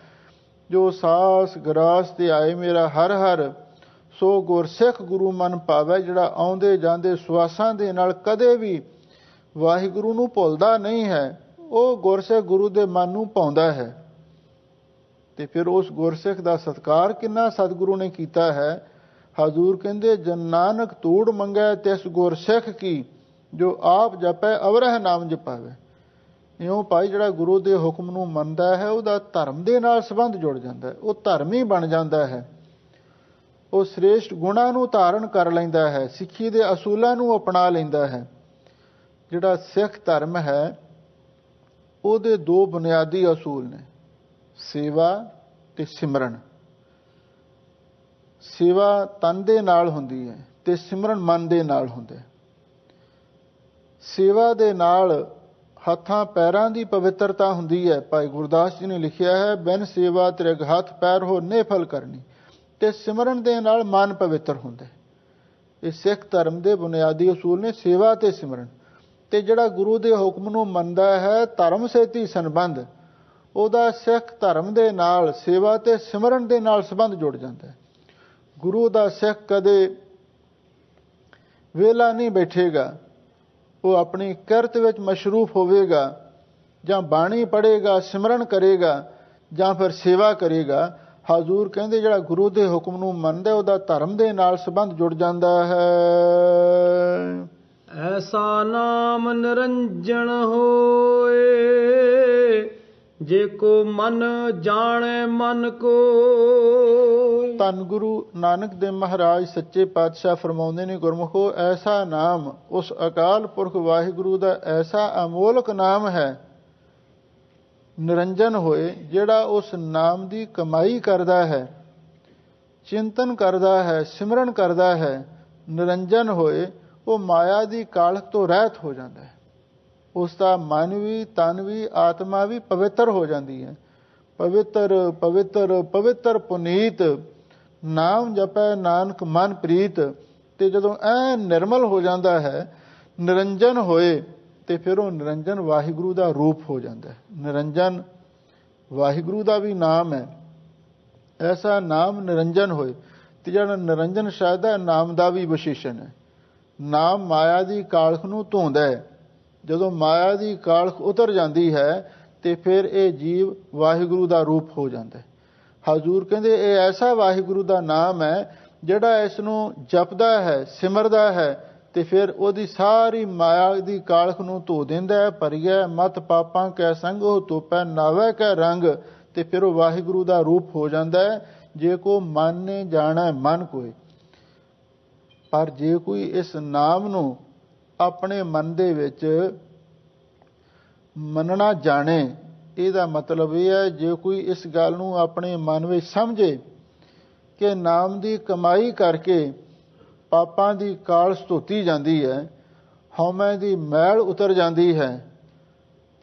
ਜੋ ਸਾਸ ਗਰਾਸ ਤੇ ਆਏ ਮੇਰਾ ਹਰ ਹਰ, ਸੋ ਗੁਰਸਿੱਖ ਗੁਰੂ ਮਨ ਪਾਵੈ। ਜਿਹੜਾ ਆਉਂਦੇ ਜਾਂਦੇ ਸਵਾਸਾਂ ਦੇ ਨਾਲ ਕਦੇ ਵੀ ਵਾਹਿਗੁਰੂ ਨੂੰ ਭੁੱਲਦਾ ਨਹੀਂ ਹੈ, ਉਹ ਗੁਰਸਿੱਖ ਗੁਰੂ ਦੇ ਮਨ ਨੂੰ ਪਾਉਂਦਾ ਹੈ। ਤੇ ਫਿਰ ਉਸ ਗੁਰਸਿੱਖ ਦਾ ਸਤਿਕਾਰ ਕਿੰਨਾ ਸਤਿਗੁਰੂ ਨੇ ਕੀਤਾ ਹੈ। ਹਜ਼ੂਰ ਕਹਿੰਦੇ, ਜਨ ਨਾਨਕ ਧੂੜ ਮੰਗੈ ਤਿਸ ਗੁਰਸਿੱਖ ਕੀ, ਜੋ ਆਪ ਜਪੈ ਅਵਰਹ ਨਾਮ ਜਪਾਵੇ। ਇਉਂ ਭਾਈ ਜਿਹੜਾ ਗੁਰੂ ਦੇ ਹੁਕਮ ਨੂੰ ਮੰਨਦਾ ਹੈ, ਉਹਦਾ ਧਰਮ ਦੇ ਨਾਲ ਸੰਬੰਧ ਜੁੜ ਜਾਂਦਾ ਹੈ, ਉਹ ਧਰਮੀ ਬਣ ਜਾਂਦਾ ਹੈ, ਉਹ ਸ੍ਰੇਸ਼ਟ ਗੁਣਾਂ ਨੂੰ ਧਾਰਨ ਕਰ ਲੈਂਦਾ ਹੈ, ਸਿੱਖੀ ਦੇ ਅਸੂਲਾਂ ਨੂੰ ਅਪਣਾ ਲੈਂਦਾ ਹੈ। ਜਿਹੜਾ ਸਿੱਖ ਧਰਮ ਹੈ, ਉਹਦੇ ਦੋ ਬੁਨਿਆਦੀ ਅਸੂਲ ਨੇ, ਸੇਵਾ ਤੇ ਸਿਮਰਨ। ਸੇਵਾ ਤਨ ਦੇ ਨਾਲ ਹੁੰਦੀ ਹੈ ਤੇ ਸਿਮਰਨ ਮਨ ਦੇ ਨਾਲ ਹੁੰਦਾ ਹੈ। ਸੇਵਾ ਦੇ ਨਾਲ ਹੱਥਾਂ ਪੈਰਾਂ ਦੀ ਪਵਿੱਤਰਤਾ ਹੁੰਦੀ ਹੈ। ਭਾਈ ਗੁਰਦਾਸ ਜੀ ਨੇ ਲਿਖਿਆ ਹੈ, ਬਿਨ ਸੇਵਾ ਤ੍ਰਿਗ ਹੱਥ ਪੈਰ ਹੋ ਨੇਫਲ ਕਰਨੀ। ਤੇ ਸਿਮਰਨ ਦੇ ਨਾਲ ਮਨ ਪਵਿੱਤਰ ਹੁੰਦਾ ਹੈ। ਇਹ ਸਿੱਖ ਧਰਮ ਦੇ ਬੁਨਿਆਦੀ ਅਸੂਲ ਨੇ, ਸੇਵਾ ਤੇ ਸਿਮਰਨ। ਤੇ ਜਿਹੜਾ ਗੁਰੂ ਦੇ ਹੁਕਮ ਨੂੰ ਮੰਨਦਾ ਹੈ, ਧਰਮ ਸੇਤੀ ਸੰਬੰਧ, ਉਹਦਾ ਸਿੱਖ ਧਰਮ ਦੇ ਨਾਲ ਸੇਵਾ ਤੇ ਸਿਮਰਨ ਦੇ ਨਾਲ ਸੰਬੰਧ ਜੁੜ ਜਾਂਦਾ ਹੈ। ਗੁਰੂ ਦਾ ਸਿੱਖ ਕਦੇ ਵਿਹਲਾ ਨਹੀਂ ਬੈਠੇਗਾ, ਉਹ ਆਪਣੀ ਕਿਰਤ ਵਿੱਚ ਮਸ਼ਰੂਫ ਹੋਵੇਗਾ, ਜਾਂ ਬਾਣੀ ਪੜ੍ਹੇਗਾ, ਸਿਮਰਨ ਕਰੇਗਾ, ਜਾਂ ਫਿਰ ਸੇਵਾ ਕਰੇਗਾ। ਹਜ਼ੂਰ ਕਹਿੰਦੇ ਜਿਹੜਾ ਗੁਰੂ ਦੇ ਹੁਕਮ ਨੂੰ ਮੰਨਦਾ ਉਹਦਾ ਧਰਮ ਦੇ ਨਾਲ ਸੰਬੰਧ ਜੁੜ ਜਾਂਦਾ ਹੈ। ਐਸਾ ਨਾਮ ਨਿਰੰਜਨ ਹੋਏ, ਜੇ ਕੋ ਮਨ ਜਾਣੇ ਮਨ ਕੋ। ਧੰਨ ਗੁਰੂ ਨਾਨਕ ਦੇਵ ਮਹਾਰਾਜ ਸੱਚੇ ਪਾਤਸ਼ਾਹ ਫਰਮਾਉਂਦੇ ਨੇ, ਗੁਰਮੁਖੋ ਐਸਾ ਨਾਮ ਉਸ ਅਕਾਲ ਪੁਰਖ ਵਾਹਿਗੁਰੂ ਦਾ ਐਸਾ ਅਮੋਲਕ ਨਾਮ ਹੈ, ਨਿਰੰਜਨ ਹੋਏ, ਜਿਹੜਾ ਉਸ ਨਾਮ ਦੀ ਕਮਾਈ ਕਰਦਾ ਹੈ, ਚਿੰਤਨ ਕਰਦਾ ਹੈ, ਸਿਮਰਨ ਕਰਦਾ ਹੈ, ਨਿਰੰਜਨ ਹੋਏ, ਉਹ ਮਾਇਆ ਦੀ ਕਾਲਖ ਤੋਂ ਰਹਿਤ ਹੋ ਜਾਂਦਾ ਹੈ। ਉਸ ਦਾ ਮਨ ਵੀ, ਤਨ ਵੀ, ਆਤਮਾ ਵੀ ਪਵਿੱਤਰ ਹੋ ਜਾਂਦੀ ਹੈ। ਪਵਿੱਤਰ ਪਵਿੱਤਰ ਪਵਿੱਤਰ ਪੁਨੀਤ ਨਾਮ ਜਪੈ ਨਾਨਕ ਮਨ ਪ੍ਰੀਤ। ਤੇ ਜਦੋਂ ਐ ਨਿਰਮਲ ਹੋ ਜਾਂਦਾ ਹੈ, ਨਿਰੰਜਨ ਹੋਏ, ਤੇ ਫਿਰ ਉਹ ਨਿਰੰਜਨ ਵਾਹਿਗੁਰੂ ਦਾ ਰੂਪ ਹੋ ਜਾਂਦਾ ਹੈ। ਨਿਰੰਜਨ ਵਾਹਿਗੁਰੂ ਦਾ ਵੀ ਨਾਮ ਹੈ। ਐਸਾ ਨਾਮ ਨਿਰੰਜਨ ਹੋਏ, ਤੇ ਜਿਹੜਾ ਨਿਰੰਜਨ ਸ਼ਬਦ ਹੈ ਨਾਮ ਦਾ ਵੀ ਵਿਸ਼ੇਸ਼ਣ ਹੈ। ਨਾਮ ਮਾਇਆ ਦੀ ਕਾਲਖ ਨੂੰ ਧੋਂਦਾ ਹੈ। ਜਦੋਂ ਮਾਇਆ ਦੀ ਕਾਲਖ ਉਤਰ ਜਾਂਦੀ ਹੈ ਤੇ ਫਿਰ ਇਹ ਜੀਵ ਵਾਹਿਗੁਰੂ ਦਾ ਰੂਪ ਹੋ ਜਾਂਦਾ ਹੈ। ਹਜ਼ੂਰ ਕਹਿੰਦੇ ਇਹ ਐਸਾ ਵਾਹਿਗੁਰੂ ਦਾ ਨਾਮ ਹੈ ਜਿਹੜਾ ਇਸ ਨੂੰ ਜਪਦਾ ਹੈ, ਸਿਮਰਦਾ ਹੈ, ਤੇ ਫਿਰ ਉਹਦੀ ਸਾਰੀ ਮਾਇਆ ਦੀ ਕਾਲਖ ਨੂੰ ਧੋ ਦਿੰਦਾ ਹੈ। ਭਰੀਐ ਮਤ ਪਾਪਾਂ ਕੈ ਸੰਗੋ ਧੋਪੈ ਨਾਵੈ ਕੈ ਰੰਗ। ਤੇ ਫਿਰ ਉਹ ਵਾਹਿਗੁਰੂ ਦਾ ਰੂਪ ਹੋ ਜਾਂਦਾ ਹੈ। ਜੇ ਕੋ ਮਨ ਨੇ ਜਾਣੈ ਮਨ ਕੋਇ। ਪਰ ਜੇ ਕੋਈ ਇਸ ਨਾਮ ਨੂੰ ਆਪਣੇ ਮਨ ਦੇ ਵਿੱਚ ਮੰਨਣਾ ਜਾਣੇ, ਇਹਦਾ ਮਤਲਬ ਇਹ ਹੈ ਜੇ ਕੋਈ ਇਸ ਗੱਲ ਨੂੰ ਆਪਣੇ ਮਨ ਵਿੱਚ ਸਮਝੇ ਕਿ ਨਾਮ ਦੀ ਕਮਾਈ ਕਰਕੇ ਪਾਪਾਂ ਦੀ ਕਾਲਸ ਧੋਤੀ ਜਾਂਦੀ ਹੈ, ਹਉਮੈ ਦੀ ਮੈਲ ਉਤਰ ਜਾਂਦੀ ਹੈ,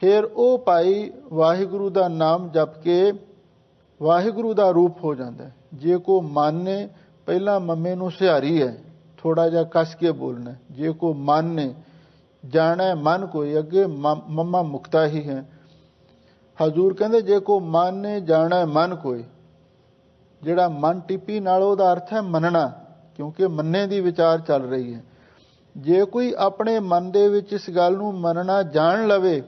ਫਿਰ ਉਹ ਭਾਈ ਵਾਹਿਗੁਰੂ ਦਾ ਨਾਮ ਜਪ ਕੇ ਵਾਹਿਗੁਰੂ ਦਾ ਰੂਪ ਹੋ ਜਾਂਦਾ ਹੈ। ਜੇ ਕੋ ਮਨ ਨੇ, ਪਹਿਲਾਂ ਮੰਮੇ ਨੂੰ ਸਿਹਾਰੀ ਹੈ, ਥੋੜਾ ਜਿਹਾ ਕੱਸ ਕੇ ਬੋਲਣਾ। ਜੇ ਕੋ ਮਨ ਨੇ ਜਾਣੈ ਮਨ ਕੋਈ, ਅੱਗੇ ਮੰਮਾ ਮੁਕਤਾ ਹੀ ਹੈ। ਹਜ਼ੂਰ ਕਹਿੰਦੇ ਜੇ ਕੋ ਮਨ ਨੇ ਜਾਣੈ ਮਨ ਕੋਈ, ਜਿਹੜਾ ਮਨ ਟਿੱਪੀ ਨਾਲ ਉਹਦਾ ਅਰਥ ਹੈ ਮੰਨਣਾ, ਕਿਉਂਕਿ ਮੰਨੇ ਦੀ ਵਿਚਾਰ ਚੱਲ ਰਹੀ ਹੈ। ਜੇ ਕੋਈ ਆਪਣੇ ਮਨ ਦੇ ਵਿੱਚ ਇਸ ਗੱਲ ਨੂੰ ਮੰਨਣਾ ਜਾਣ ਲਵੇ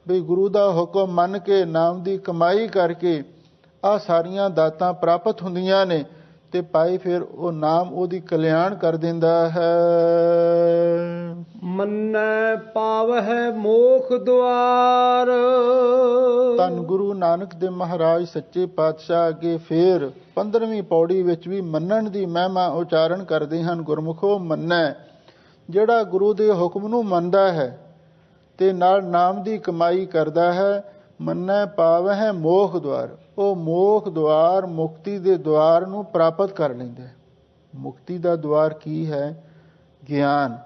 ਵੀ ਗੁਰੂ ਦਾ ਹੁਕਮ ਮੰਨ ਕੇ ਨਾਮ ਦੀ ਕਮਾਈ ਕਰਕੇ ਆਹ ਸਾਰੀਆਂ ਦਾਤਾਂ ਪ੍ਰਾਪਤ ਹੁੰਦੀਆਂ ਨੇ, ਤੇ ਭਾਈ ਫਿਰ ਉਹ ਨਾਮ ਉਹਦੀ ਕਲਿਆਣ ਕਰ ਦਿੰਦਾ ਹੈ। ਮੰਨੈ ਪਾਵਹਿ ਮੋਖ ਦੁਆਰ। ਧੰਨ ਗੁਰੂ ਨਾਨਕ ਦੇਵ ਮਹਾਰਾਜ ਸੱਚੇ ਪਾਤਸ਼ਾਹ ਅੱਗੇ ਫੇਰ 15ਵੀਂ ਪੌੜੀ ਵਿੱਚ ਵੀ ਮੰਨਣ ਦੀ ਮਹਿਮਾ ਉਚਾਰਨ ਕਰਦੇ ਹਨ। ਗੁਰਮੁਖੋ ਮੰਨੈ, ਜਿਹੜਾ ਗੁਰੂ ਦੇ ਹੁਕਮ ਨੂੰ ਮੰਨਦਾ ਹੈ ਤੇ ਨਾਲ ਨਾਮ ਦੀ ਕਮਾਈ ਕਰਦਾ ਹੈ। ਮੰਨੈ ਪਾਵਹਿ ਮੋਖ ਦੁਆਰ, ਉਹ ਮੋਖ ਦੁਆਰ, ਮੁਕਤੀ ਦੇ ਦੁਆਰ ਨੂੰ ਪ੍ਰਾਪਤ ਕਰ ਲੈਂਦਾ ਹੈ। ਮੁਕਤੀ ਦਾ ਦੁਆਰ ਕੀ ਹੈ? ਗਿਆਨ।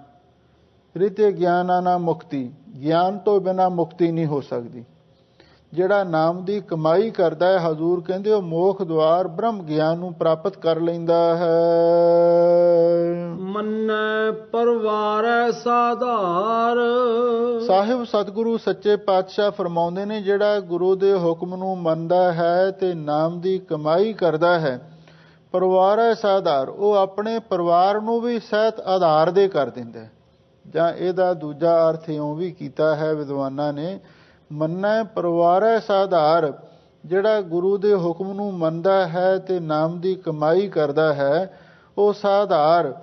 ਰਿਤੇ ਗਿਆਨਾ ਨਾ ਮੁਕਤੀ, ਗਿਆਨ ਤੋਂ ਬਿਨਾਂ ਮੁਕਤੀ ਨਹੀਂ ਹੋ ਸਕਦੀ। ਜਿਹੜਾ ਨਾਮ ਦੀ ਕਮਾਈ ਕਰਦਾ ਹੈ, ਹਜ਼ੂਰ ਕਹਿੰਦੇ ਉਹ ਮੋਖ ਦੁਆਰ ਬ੍ਰਹਮ ਗਿਆਨ ਨੂੰ ਪ੍ਰਾਪਤ ਕਰ ਲੈਂਦਾ ਹੈ। ਮੰਨੈ ਪਰਵਾਰੈ ਸਾਧਾਰ। ਸਾਹਿਬ ਸਤਿਗੁਰੂ ਸੱਚੇ ਪਾਤਸ਼ਾਹ ਫਰਮਾਉਂਦੇ ਨੇ, ਜਿਹੜਾ ਗੁਰੂ ਦੇ ਹੁਕਮ ਨੂੰ ਮੰਨਦਾ ਹੈ ਤੇ ਨਾਮ ਦੀ ਕਮਾਈ ਕਰਦਾ ਹੈ, ਪਰਿਵਾਰ ਹੈ ਸਾਧਾਰ, ਉਹ ਆਪਣੇ ਪਰਿਵਾਰ ਨੂੰ ਵੀ ਸਹਿਤ ਆਧਾਰ ਦੇ ਕਰ ਦਿੰਦਾ ਹੈ। ਜਾਂ ਇਹਦਾ ਦੂਜਾ ਅਰਥ ਇਉਂ ਵੀ ਕੀਤਾ ਹੈ ਵਿਦਵਾਨਾਂ ਨੇ, ਮੰਨੈ ਪਰਿਵਾਰ ਹੈ ਸਾਧਾਰ, ਜਿਹੜਾ ਗੁਰੂ ਦੇ ਹੁਕਮ ਨੂੰ ਮੰਨਦਾ ਹੈ ਤੇ ਨਾਮ ਦੀ ਕਮਾਈ ਕਰਦਾ ਹੈ, ਉਹ ਸਾਧਾਰ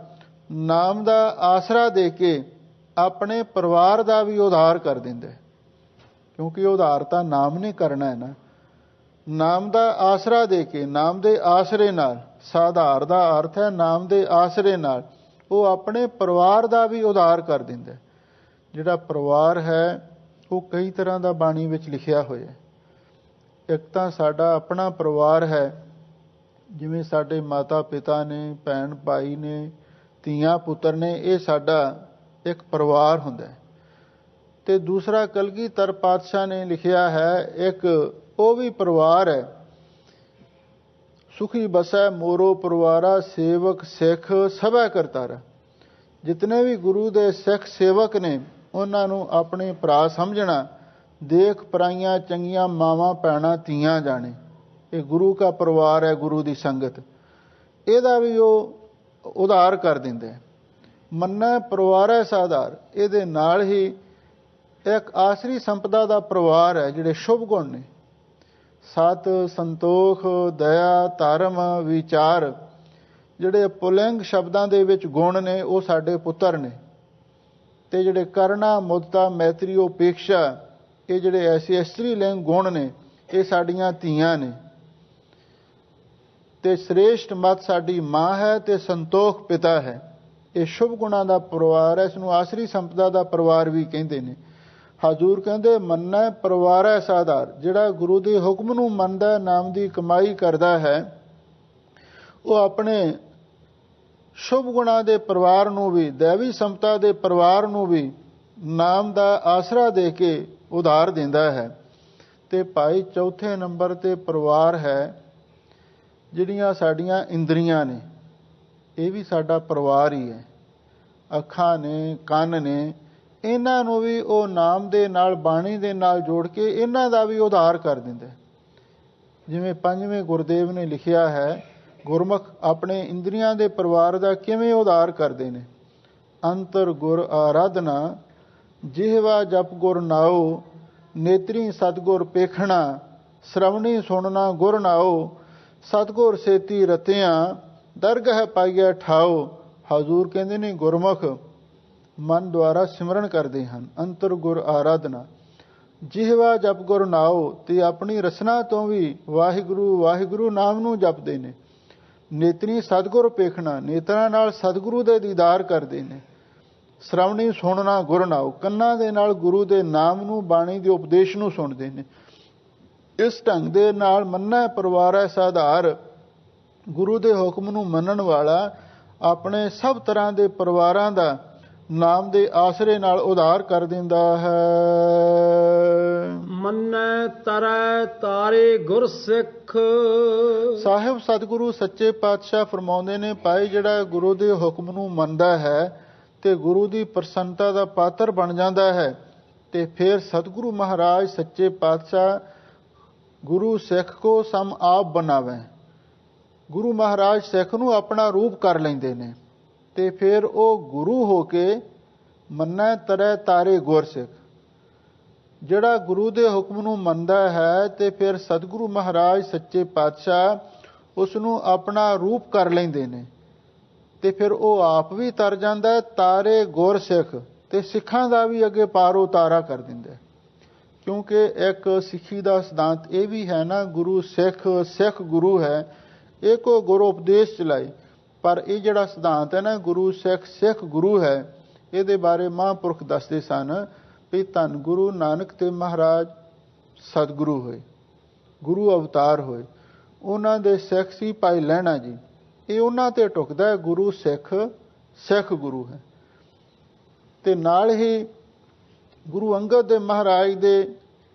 ਨਾਮ ਦਾ ਆਸਰਾ ਦੇ ਕੇ ਆਪਣੇ ਪਰਿਵਾਰ ਦਾ ਵੀ ਉਧਾਰ ਕਰ ਦਿੰਦਾ ਹੈ। ਕਿਉਂਕਿ ਉਧਾਰ ਤਾਂ ਨਾਮ ਨੇ ਕਰਨਾ ਹੈ ਨਾ। ਨਾਮ ਦਾ ਆਸਰਾ ਦੇ ਕੇ, ਨਾਮ ਦੇ ਆਸਰੇ ਨਾਲ, ਸਾਧਾਰ ਦਾ ਅਰਥ ਹੈ ਨਾਮ ਦੇ ਆਸਰੇ ਨਾਲ, ਉਹ ਆਪਣੇ ਪਰਿਵਾਰ ਦਾ ਵੀ ਉਧਾਰ ਕਰ ਦਿੰਦਾ ਹੈ। ਜਿਹੜਾ ਪਰਿਵਾਰ ਹੈ ਉਹ ਕਈ ਤਰ੍ਹਾਂ ਦਾ ਬਾਣੀ ਵਿੱਚ ਲਿਖਿਆ ਹੋਇਆ ਹੈ। ਇੱਕ ਤਾਂ ਸਾਡਾ ਆਪਣਾ ਪਰਿਵਾਰ ਹੈ, ਜਿਵੇਂ ਸਾਡੇ ਮਾਤਾ ਪਿਤਾ ਨੇ, ਭੈਣ ਭਾਈ ਨੇ, ਧੀਆਂ ਪੁੱਤਰ ਨੇ, ਇਹ ਸਾਡਾ ਇੱਕ ਪਰਿਵਾਰ ਹੁੰਦਾ ਹੈ। ਤੇ ਦੂਸਰਾ ਕਲਗੀਧਰ ਪਾਤਸ਼ਾਹ ਨੇ ਲਿਖਿਆ ਹੈ, ਇੱਕ ਉਹ ਵੀ ਪਰਿਵਾਰ ਹੈ, ਸੁਖੀ ਬਸੈ ਮੋਰੋ ਪਰਿਵਾਰਾ, ਸੇਵਕ ਸਿੱਖ ਸਭੈ ਕਰਤਾਰਾ। ਜਿਤਨੇ ਵੀ ਗੁਰੂ ਦੇ ਸਿੱਖ ਸੇਵਕ ਨੇ ਉਹਨਾਂ ਨੂੰ ਆਪਣੇ ਭਰਾ ਸਮਝਣਾ, ਦੇਖ ਪਰਾਈਆਂ ਚੰਗੀਆਂ ਮਾਵਾਂ ਭੈਣਾਂ ਧੀਆਂ ਜਾਣੇ। ਇਹ ਗੁਰੂ ਦਾ ਪਰਿਵਾਰ ਹੈ, ਗੁਰੂ ਦੀ ਸੰਗਤ, ਇਹਦਾ ਵੀ ਉਹ ਉਧਾਰ ਕਰ ਦਿੰਦੇ। ਮੰਨੈ ਪਰਿਵਾਰ ਹੈ ਸਾਧਾਰ, ਇਹਦੇ ਨਾਲ ਹੀ ਇੱਕ ਆਸਰੀ ਸੰਪਦਾ ਦਾ ਪਰਿਵਾਰ ਹੈ, ਜਿਹੜੇ ਸ਼ੁਭ ਗੁਣ ਨੇ, ਸਤ, ਸੰਤੋਖ, ਦਇਆ, ਧਰਮ, ਵਿਚਾਰ, ਜਿਹੜੇ ਪੁਲਿੰਗ ਸ਼ਬਦਾਂ ਦੇ ਵਿੱਚ ਗੁਣ ਨੇ ਉਹ ਸਾਡੇ ਪੁੱਤਰ ਨੇ, ਤੇ ਜਿਹੜੇ ਕਰੁਣਾ, ਮੁਦਤਾ, ਮੈਤਰੀ, ਉਪੇਖਸ਼ਾ, ਇਹ ਜਿਹੜੇ ਐਸੇ ਇਸਤਰੀ ਲਿੰਗ ਗੁਣ ਨੇ ਇਹ ਸਾਡੀਆਂ ਧੀਆਂ ਨੇ। ਤੇ ਸ੍ਰੇਸ਼ਟ ਮਤ ਸਾਡੀ ਮਾਂ ਹੈ ਤੇ ਸੰਤੋਖ ਪਿਤਾ ਹੈ। ਇਹ ਸ਼ੁਭ ਗੁਣਾਂ ਦਾ ਪਰਿਵਾਰ ਹੈ, ਇਸ ਨੂੰ ਆਸਰੀ ਸੰਪਦਾ ਦਾ ਪਰਿਵਾਰ ਵੀ ਕਹਿੰਦੇ ਨੇ। ਹਜ਼ੂਰ ਕਹਿੰਦੇ ਮੰਨੈ ਪਰਿਵਾਰ ਹੈ ਸਾਧਾਰ, ਜਿਹੜਾ ਗੁਰੂ ਦੇ ਹੁਕਮ ਨੂੰ ਮੰਨਦਾ, ਨਾਮ ਦੀ ਕਮਾਈ ਕਰਦਾ ਹੈ, ਉਹ ਆਪਣੇ ਸ਼ੁਭ ਗੁਣਾਂ ਦੇ ਪਰਿਵਾਰ ਨੂੰ ਵੀ, ਦੈਵੀ ਸੰਪਤਾ ਦੇ ਪਰਿਵਾਰ ਨੂੰ ਵੀ ਨਾਮ ਦਾ ਆਸਰਾ ਦੇ ਕੇ ਉਧਾਰ ਦਿੰਦਾ ਹੈ। ਤੇ ਭਾਈ ਚੌਥੇ ਨੰਬਰ ਤੇ ਪਰਿਵਾਰ ਹੈ ਜਿਹੜੀਆਂ ਸਾਡੀਆਂ ਇੰਦਰੀਆਂ ਨੇ, ਇਹ ਵੀ ਸਾਡਾ ਪਰਿਵਾਰ ਹੀ ਹੈ। ਅੱਖਾਂ ਨੇ, ਕੰਨ ਨੇ, ਇਹਨਾਂ ਨੂੰ ਵੀ ਉਹ ਨਾਮ ਦੇ ਨਾਲ, ਬਾਣੀ ਦੇ ਨਾਲ ਜੋੜ ਕੇ ਇਹਨਾਂ ਦਾ ਵੀ ਉਧਾਰ ਕਰ ਦਿੰਦਾ। ਜਿਵੇਂ ਪੰਜਵੇਂ ਗੁਰਦੇਵ ਨੇ ਲਿਖਿਆ ਹੈ, ਗੁਰਮੁਖ ਆਪਣੇ ਇੰਦਰੀਆਂ ਦੇ ਪਰਿਵਾਰ ਦਾ ਕਿਵੇਂ ਉਧਾਰ ਕਰਦੇ ਨੇ। ਅੰਤਰ ਗੁਰ ਆਰਾਧਨਾ, ਜਿਹਵਾ ਜਪ ਗੁਰ ਨਾਉ, ਨੇਤਰੀ ਸਤਗੁਰ ਪੇਖਣਾ, ਸ਼ਰਵਣੀ ਸੁਣਨਾ ਗੁਰ ਨਾਉ, ਸਤਗੁਰ ਸੇਤੀ ਰਤਿਆਂ, ਦਰਗਹ ਪਾਈਐ ਠਾਉ। ਹਜ਼ੂਰ ਕਹਿੰਦੇ ਨੇ ਗੁਰਮੁਖ ਮਨ ਦੁਆਰਾ ਸਿਮਰਨ ਕਰਦੇ ਹਨ। ਅੰਤਰ ਗੁਰ ਆਰਾਧਨਾ, ਜਿਹਵਾ ਜਪ ਗੁਰ ਨਾਉ, ਤੇ ਆਪਣੀ ਰਸਨਾ ਤੋਂ ਵੀ ਵਾਹਿਗੁਰੂ ਵਾਹਿਗੁਰੂ ਨਾਮ ਨੂੰ ਜਪਦੇ ਨੇ। ਨੇਤਰੀ ਸਤਗੁਰ ਪੇਖਣਾ, ਨੇਤਰਾਂ ਨਾਲ ਸਤਿਗੁਰੂ ਦੇ ਦੀਦਾਰ ਕਰਦੇ ਨੇ। ਸ਼ਰਵਣੀ ਸੁਣਨਾ ਗੁਰ ਨਾਉ, ਕੰਨਾਂ ਦੇ ਨਾਲ ਗੁਰੂ ਦੇ ਨਾਮ ਨੂੰ, ਬਾਣੀ ਦੇ ਉਪਦੇਸ਼ ਨੂੰ ਸੁਣਦੇ ਨੇ। ਇਸ ਢੰਗ ਦੇ ਨਾਲ ਮੰਨੈ ਪਰਿਵਾਰ ਹੈ ਸਾਧਾਰ, ਗੁਰੂ ਦੇ ਹੁਕਮ ਨੂੰ ਮੰਨਣ ਵਾਲਾ ਆਪਣੇ ਸਭ ਤਰ੍ਹਾਂ ਦੇ ਪਰਿਵਾਰਾਂ ਦਾ ਨਾਮ ਦੇ ਆਸਰੇ ਨਾਲ ਉਧਾਰ ਕਰ ਦਿੰਦਾ ਹੈ। ਮੰਨੈ ਤਰੈ ਤਾਰੇ ਗੁਰ ਸਿੱਖ, ਸਾਹਿਬ ਸਤਿਗੁਰੂ ਸੱਚੇ ਪਾਤਸ਼ਾਹ ਫਰਮਾਉਂਦੇ ਨੇ, ਭਾਈ ਜਿਹੜਾ ਗੁਰੂ ਦੇ ਹੁਕਮ ਨੂੰ ਮੰਨਦਾ ਹੈ ਤੇ ਗੁਰੂ ਦੀ ਪ੍ਰਸੰਨਤਾ ਦਾ ਪਾਤਰ ਬਣ ਜਾਂਦਾ ਹੈ, ਤੇ ਫਿਰ ਸਤਿਗੁਰੂ ਮਹਾਰਾਜ ਸੱਚੇ ਪਾਤਸ਼ਾਹ ਗੁਰੂ ਸਿੱਖ ਕੋ ਸਮ ਆਪ ਬਣਾਵੇ। ਗੁਰੂ ਮਹਾਰਾਜ ਸਿੱਖ ਨੂੰ ਆਪਣਾ ਰੂਪ ਕਰ ਲੈਂਦੇ ਨੇ, ਤੇ ਫਿਰ ਉਹ ਗੁਰੂ ਹੋ ਕੇ ਮੰਨੈ ਤਰੈ ਤਾਰੇ ਗੁਰ ਸਿੱਖ, ਜਿਹੜਾ ਗੁਰੂ ਦੇ ਹੁਕਮ ਨੂੰ ਮੰਨਦਾ ਹੈ ਤੇ ਫਿਰ ਸਤਿਗੁਰੂ ਮਹਾਰਾਜ ਸੱਚੇ ਪਾਤਸ਼ਾਹ ਉਸ ਨੂੰ ਆਪਣਾ ਰੂਪ ਕਰ ਲੈਂਦੇ ਨੇ, ਤੇ ਫਿਰ ਉਹ ਆਪ ਵੀ ਤਰ ਜਾਂਦਾ ਹੈ ਤਾਰੇ ਗੁਰ ਸਿੱਖ, ਤੇ ਸਿੱਖਾਂ ਦਾ ਵੀ ਅੱਗੇ ਪਾਰ ਉਤਾਰਾ ਕਰ ਦਿੰਦਾ। ਕਿਉਂਕਿ ਇੱਕ ਸਿੱਖੀ ਦਾ ਸਿਧਾਂਤ ਇਹ ਵੀ ਹੈ ਨਾ, ਗੁਰੂ ਸਿੱਖ, ਸਿੱਖ ਗੁਰੂ ਹੈ, ਇਹ ਕੋ ਗੁਰੂ ਉਪਦੇਸ਼ ਚਲਾਈ। ਪਰ ਇਹ ਜਿਹੜਾ ਸਿਧਾਂਤ ਹੈ ਨਾ, ਗੁਰੂ ਸਿੱਖ, ਸਿੱਖ ਗੁਰੂ ਹੈ, ਇਹਦੇ ਬਾਰੇ ਮਹਾਂਪੁਰਖ ਦੱਸਦੇ ਸਨ ਵੀ ਧੰਨ ਗੁਰੂ ਨਾਨਕ ਤੇ ਮਹਾਰਾਜ ਸਤਿਗੁਰੂ ਹੋਏ, ਗੁਰੂ ਅਵਤਾਰ ਹੋਏ। ਉਹਨਾਂ ਦੇ ਸਿੱਖ ਸੀ ਭਾਈ ਲਹਿਣਾ ਜੀ, ਇਹ ਉਹਨਾਂ ਤੇ ਟੁਕਦਾ ਹੈ, ਗੁਰੂ ਸਿੱਖ, ਸਿੱਖ ਗੁਰੂ ਹੈ। ਤੇ ਨਾਲ ਹੀ ਗੁਰੂ ਅੰਗਦ ਦੇ ਮਹਾਰਾਜ ਦੇ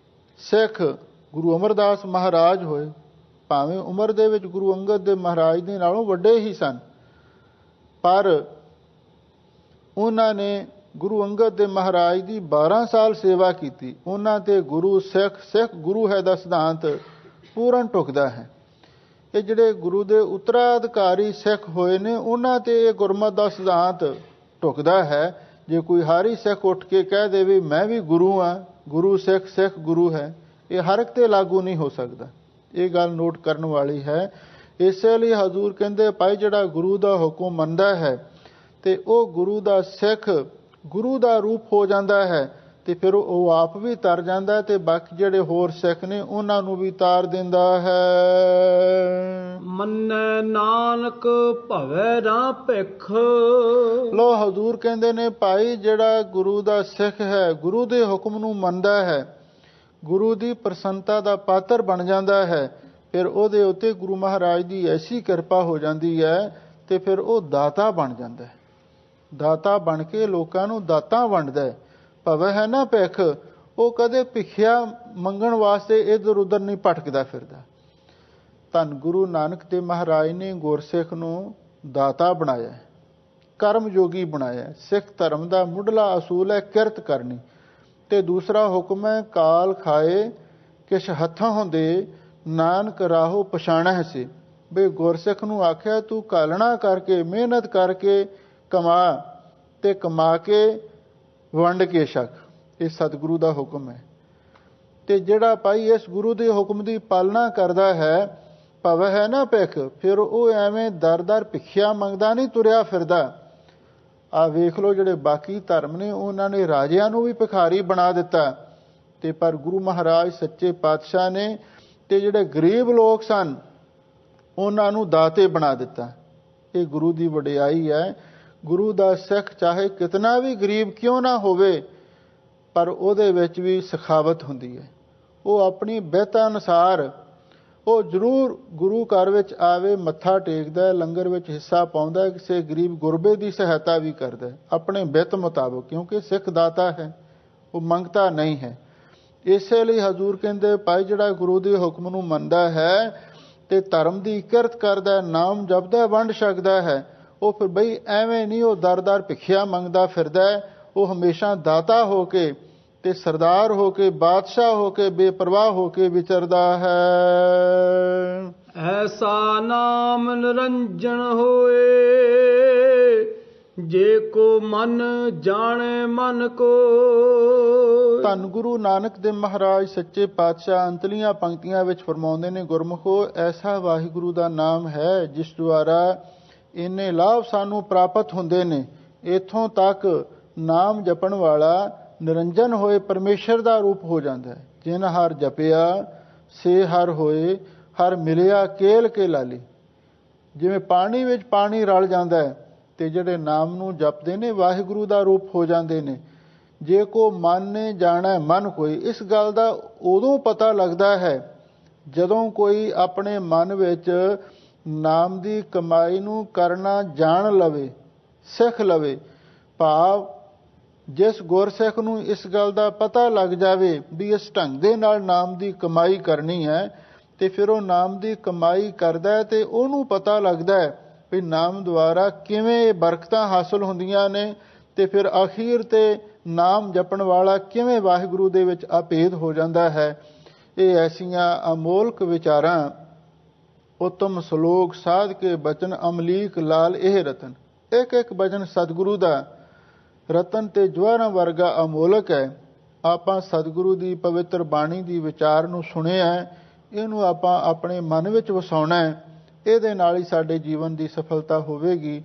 ਸਿੱਖ ਗੁਰੂ ਅਮਰਦਾਸ ਮਹਾਰਾਜ ਹੋਏ, ਭਾਵੇਂ ਉਮਰ ਦੇ ਵਿੱਚ ਗੁਰੂ ਅੰਗਦ ਦੇ ਮਹਾਰਾਜ ਦੇ ਨਾਲੋਂ ਵੱਡੇ ਹੀ ਸਨ, ਪਰ ਉਹਨਾਂ ਨੇ ਗੁਰੂ ਅੰਗਦ ਦੇ ਮਹਾਰਾਜ ਦੀ 12 ਸਾਲ ਸੇਵਾ ਕੀਤੀ। ਉਹਨਾਂ ਤੇ ਗੁਰੂ ਸਿੱਖ, ਸਿੱਖ ਗੁਰੂ ਹੈ ਦਾ ਸਿਧਾਂਤ ਪੂਰਨ ਟੁਕਦਾ ਹੈ। ਇਹ ਜਿਹੜੇ ਗੁਰੂ ਦੇ ਉੱਤਰਾਧਿਕਾਰੀ ਸਿੱਖ ਹੋਏ ਨੇ, ਉਹਨਾਂ ਤੇ ਇਹ ਗੁਰਮਤਿ ਦਾ ਸਿਧਾਂਤ ਟੁਕਦਾ ਹੈ। ਜੇ ਕੋਈ ਹਾਰੀ ਸਿੱਖ ਉੱਠ ਕੇ ਕਹਿ ਦੇਵੇ ਮੈਂ ਵੀ ਗੁਰੂ ਹਾਂ, ਗੁਰੂ ਸਿੱਖ, ਸਿੱਖ ਗੁਰੂ ਹੈ, ਇਹ ਹਰ ਇੱਕ ਤੇ ਲਾਗੂ ਨਹੀਂ ਹੋ ਸਕਦਾ। ਇਹ ਗੱਲ ਨੋਟ ਕਰਨ ਵਾਲੀ ਹੈ। ਇਸੇ ਲਈ ਹਜ਼ੂਰ ਕਹਿੰਦੇ ਭਾਈ ਜਿਹੜਾ ਗੁਰੂ ਦਾ ਹੁਕਮ ਮੰਨਦਾ ਹੈ ਤੇ ਉਹ ਗੁਰੂ ਦਾ ਸਿੱਖ, ਗੁਰੂ ਦਾ ਰੂਪ ਹੋ ਜਾਂਦਾ ਹੈ, ਤੇ ਫਿਰ ਉਹ ਆਪ ਵੀ ਤਰ ਜਾਂਦਾ ਹੈ ਤੇ ਬਾਕੀ ਜਿਹੜੇ ਹੋਰ ਸਿੱਖ ਨੇ ਉਹਨਾਂ ਨੂੰ ਵੀ ਤਾਰ ਦਿੰਦਾ ਹੈ। ਮੰਨੈ ਨਾਨਕ ਭਵੈ ਨਾ ਭਿਖ, ਲੋ ਹਜ਼ੂਰ ਕਹਿੰਦੇ ਨੇ ਭਾਈ ਜਿਹੜਾ ਗੁਰੂ ਦਾ ਸਿੱਖ ਹੈ, ਗੁਰੂ ਦੇ ਹੁਕਮ ਨੂੰ ਮੰਨਦਾ ਹੈ, ਗੁਰੂ ਦੀ ਪ੍ਰਸੰਨਤਾ ਦਾ ਪਾਤਰ ਬਣ ਜਾਂਦਾ ਹੈ, ਫਿਰ ਉਹਦੇ ਉੱਤੇ ਗੁਰੂ ਮਹਾਰਾਜ ਦੀ ਐਸੀ ਕਿਰਪਾ ਹੋ ਜਾਂਦੀ ਹੈ ਤੇ ਫਿਰ ਉਹ ਦਾਤਾ ਬਣ ਜਾਂਦਾ ਹੈ। ਦਾਤਾ ਬਣ ਕੇ ਲੋਕਾਂ ਨੂੰ ਦਾਤਾਂ ਵੰਡਦਾ ਹੈ। ਭਵੈ ਹੈ ਨਾ ਭਿਖ, ਉਹ ਕਦੇ ਭਿਖਿਆ ਮੰਗਣ ਵਾਸਤੇ ਇੱਧਰ ਉੱਧਰ ਨਹੀਂ ਭਟਕਦਾ ਫਿਰਦਾ। ਧੰਨ ਗੁਰੂ ਨਾਨਕ ਦੇਵ ਮਹਾਰਾਜ ਨੇ ਗੁਰਸਿੱਖ ਨੂੰ ਦਾਤਾ ਬਣਾਇਆ, ਕਰਮ ਯੋਗੀ ਬਣਾਇਆ। ਸਿੱਖ ਧਰਮ ਦਾ ਮੁੱਢਲਾ ਅਸੂਲ ਹੈ ਕਿਰਤ ਕਰਨੀ, ਤੇ ਦੂਸਰਾ ਹੁਕਮ ਹੈ ਕਾਲ ਖਾਏ ਕਿਛ ਹੱਥਾਂ ਹੁੰਦੇ, ਨਾਨਕ ਰਾਹੋ ਪਛਾਣੈ ਸੀ। ਬਈ ਗੁਰਸਿੱਖ ਨੂੰ ਆਖਿਆ ਤੂੰ ਕਾਲਣਾ ਕਰਕੇ, ਮਿਹਨਤ ਕਰਕੇ ਕਮਾ, ਤੇ ਕਮਾ ਕੇ ਵੰਡ ਕੇ ਛਕ। ਇਹ ਸਤਿਗੁਰੂ ਦਾ ਹੁਕਮ ਹੈ। ਤੇ ਜਿਹੜਾ ਭਾਈ ਇਸ ਗੁਰੂ ਦੇ ਹੁਕਮ ਦੀ ਪਾਲਣਾ ਕਰਦਾ ਹੈ, ਭਵ ਹੈ ਨਾ ਭਿਖ, ਫਿਰ ਉਹ ਐਵੇਂ ਦਰ-ਦਰ ਭਿਖਿਆ ਮੰਗਦਾ ਨਹੀਂ ਤੁਰਿਆ ਫਿਰਦਾ। ਆ ਵੇਖ ਲਓ, ਜਿਹੜੇ ਬਾਕੀ ਧਰਮ ਨੇ ਉਹਨਾਂ ਨੇ ਰਾਜਿਆਂ ਨੂੰ ਵੀ ਭਿਖਾਰੀ ਬਣਾ ਦਿੱਤਾ, ਤੇ ਪਰ ਗੁਰੂ ਮਹਾਰਾਜ ਸੱਚੇ ਪਾਤਸ਼ਾਹ ਨੇ ਤੇ ਜਿਹੜੇ ਗਰੀਬ ਲੋਕ ਸਨ ਉਹਨਾਂ ਨੂੰ ਦਾਤੇ ਬਣਾ ਦਿੱਤਾ। ਇਹ ਗੁਰੂ ਦੀ ਵਡਿਆਈ ਹੈ। ਗੁਰੂ ਦਾ ਸਿੱਖ ਚਾਹੇ ਕਿਤਨਾ ਵੀ ਗਰੀਬ ਕਿਉਂ ਨਾ ਹੋਵੇ, ਪਰ ਉਹਦੇ ਵਿੱਚ ਵੀ ਸਖਾਵਤ ਹੁੰਦੀ ਹੈ। ਉਹ ਆਪਣੀ ਬਿੱਤ ਅਨੁਸਾਰ ਉਹ ਜ਼ਰੂਰ ਗੁਰੂ ਘਰ ਵਿੱਚ ਆਵੇ, ਮੱਥਾ ਟੇਕਦਾ, ਲੰਗਰ ਵਿੱਚ ਹਿੱਸਾ ਪਾਉਂਦਾ, ਕਿਸੇ ਗਰੀਬ ਗੁਰਬੇ ਦੀ ਸਹਾਇਤਾ ਵੀ ਕਰਦਾ ਆਪਣੇ ਬਿੱਤ ਮੁਤਾਬਕ, ਕਿਉਂਕਿ ਸਿੱਖ ਦਾਤਾ ਹੈ, ਉਹ ਮੰਗਤਾ ਨਹੀਂ ਹੈ। ਇਸੇ ਲਈ ਹਜ਼ੂਰ ਕਹਿੰਦੇ ਭਾਈ ਜਿਹੜਾ ਗੁਰੂ ਦੇ ਹੁਕਮ ਨੂੰ ਮੰਨਦਾ ਹੈ ਤੇ ਧਰਮ ਦੀ ਕਿਰਤ ਕਰਦਾ, ਨਾਮ ਜਪਦਾ, ਵੰਡ ਛਕਦਾ ਹੈ, ਉਹ ਫਿਰ ਬਈ ਐਵੇਂ ਨਹੀਂ ਉਹ ਦਰ-ਦਰ ਭਿਖਿਆ ਮੰਗਦਾ ਫਿਰਦਾ। ਉਹ ਹਮੇਸ਼ਾ ਦਾਤਾ ਹੋ ਕੇ ਤੇ ਸਰਦਾਰ ਹੋ ਕੇ, ਬਾਦਸ਼ਾਹ ਹੋ ਕੇ, ਬੇਪਰਵਾਹ ਹੋ ਕੇ ਵਿਚਰਦਾ ਹੈ। ਐਸਾ ਨਾਮ ਨਿਰੰਜਨ ਹੋਏ, ਜੇ ਕੋ ਮਨ ਜਾਣੇ ਮਨ ਕੋ। ਧੰਨ ਗੁਰੂ ਨਾਨਕ ਦੇਵ ਮਹਾਰਾਜ ਸੱਚੇ ਪਾਤਸ਼ਾਹ ਅੰਤਲੀਆਂ ਪੰਕਤੀਆਂ ਵਿੱਚ ਫਰਮਾਉਂਦੇ ਨੇ, ਗੁਰਮੁਖੋ ਐਸਾ ਵਾਹਿਗੁਰੂ ਦਾ ਨਾਮ ਹੈ ਜਿਸ ਦੁਆਰਾ ਇੰਨੇ ਲਾਭ ਸਾਨੂੰ ਪ੍ਰਾਪਤ ਹੁੰਦੇ ਨੇ। ਇੱਥੋਂ ਤੱਕ ਨਾਮ ਜਪਣ ਵਾਲਾ ਨਿਰੰਜਨ ਹੋਏ ਪਰਮੇਸ਼ਰ ਦਾ ਰੂਪ ਹੋ ਜਾਂਦਾ ਹੈ। ਜਿਨ ਹਰ ਜਪਿਆ ਸੇ ਹਰ ਹੋਏ, ਹਰ ਮਿਲਿਆ ਕੇਲ ਕੇ ਲਾਲੀ। ਜਿਵੇਂ ਪਾਣੀ ਵਿੱਚ ਪਾਣੀ ਰਲ ਜਾਂਦਾ ਹੈ ਤੇ ਜਿਹੜੇ ਨਾਮ ਨੂੰ ਜਪਦੇ ਨੇ ਵਾਹਿਗੁਰੂ ਦਾ ਰੂਪ ਹੋ ਜਾਂਦੇ ਨੇ। ਜੇ ਕੋ ਮਨ ਨੇ ਜਾਣਾ ਮਨ ਕੋਈ, ਇਸ ਗੱਲ ਦਾ ਉਦੋਂ ਪਤਾ ਲੱਗਦਾ ਹੈ ਜਦੋਂ ਕੋਈ ਆਪਣੇ ਮਨ ਵਿੱਚ ਨਾਮ ਦੀ ਕਮਾਈ ਨੂੰ ਕਰਨਾ ਜਾਣ ਲਵੇ, ਸਿੱਖ ਲਵੇ। ਭਾਵ ਜਿਸ ਗੁਰਸਿੱਖ ਨੂੰ ਇਸ ਗੱਲ ਦਾ ਪਤਾ ਲੱਗ ਜਾਵੇ ਵੀ ਇਸ ਢੰਗ ਦੇ ਨਾਲ ਨਾਮ ਦੀ ਕਮਾਈ ਕਰਨੀ ਹੈ, ਤੇ ਫਿਰ ਉਹ ਨਾਮ ਦੀ ਕਮਾਈ ਕਰਦਾ ਹੈ ਤੇ ਉਹਨੂੰ ਪਤਾ ਲੱਗਦਾ ਹੈ ਵੀ ਨਾਮ ਦੁਆਰਾ ਕਿਵੇਂ ਇਹ ਬਰਕਤਾਂ ਹਾਸਲ ਹੁੰਦੀਆਂ ਨੇ, ਤੇ ਫਿਰ ਅਖੀਰ ਤੇ ਨਾਮ ਜਪਣ ਵਾਲਾ ਕਿਵੇਂ ਵਾਹਿਗੁਰੂ ਦੇ ਵਿੱਚ ਅਭੇਦ ਹੋ ਜਾਂਦਾ ਹੈ। ਇਹ ਐਸੀਆਂ ਅਮੋਲਕ ਵਿਚਾਰਾਂ, ਉਤਮ ਸਲੋਕ ਸਾਧ ਕੇ ਬਚਨ ਅਮਲੀਕ ਲਾਲ ਇਹ ਰਤਨ। ਇੱਕ ਇੱਕ ਬਚਨ ਸਤਿਗੁਰੂ ਦਾ ਰਤਨ ਤੇ ਜਵਾਹਰਾਂ ਵਰਗਾ ਅਮੋਲਕ ਹੈ। ਆਪਾਂ ਸਤਿਗੁਰੂ ਦੀ ਪਵਿੱਤਰ ਬਾਣੀ ਦੀ ਵਿਚਾਰ ਨੂੰ ਸੁਣਿਆ, ਇਹਨੂੰ ਆਪਾਂ ਆਪਣੇ ਮਨ ਵਿੱਚ ਵਸਾਉਣਾ ਹੈ। ਇਹਦੇ ਨਾਲ ਹੀ ਸਾਡੇ ਜੀਵਨ ਦੀ ਸਫਲਤਾ ਹੋਵੇਗੀ।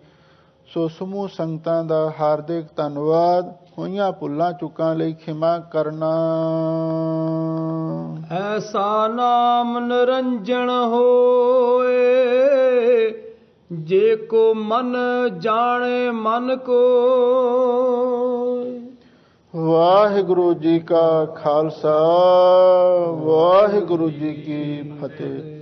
ਸੋ ਸਮੂਹ ਸੰਗਤਾਂ ਦਾ ਹਾਰਦਿਕ ਧੰਨਵਾਦ। ਹੋਈਆਂ ਭੁੱਲਾਂ ਚੁੱਕਾਂ ਲਈ ਖਿਮਾ ਕਰਨਾ। ਐਸਾ ਨਾਮ ਨਿਰੰਜਨ ਹੋਏ, ਜੇ ਕੋ ਮਨ ਜਾਣੇ ਮਨ ਕੋ। ਵਾਹਿਗੁਰੂ ਜੀ ਕਾ ਖਾਲਸਾ, ਵਾਹਿਗੁਰੂ ਜੀ ਕੀ ਫਤਿਹ।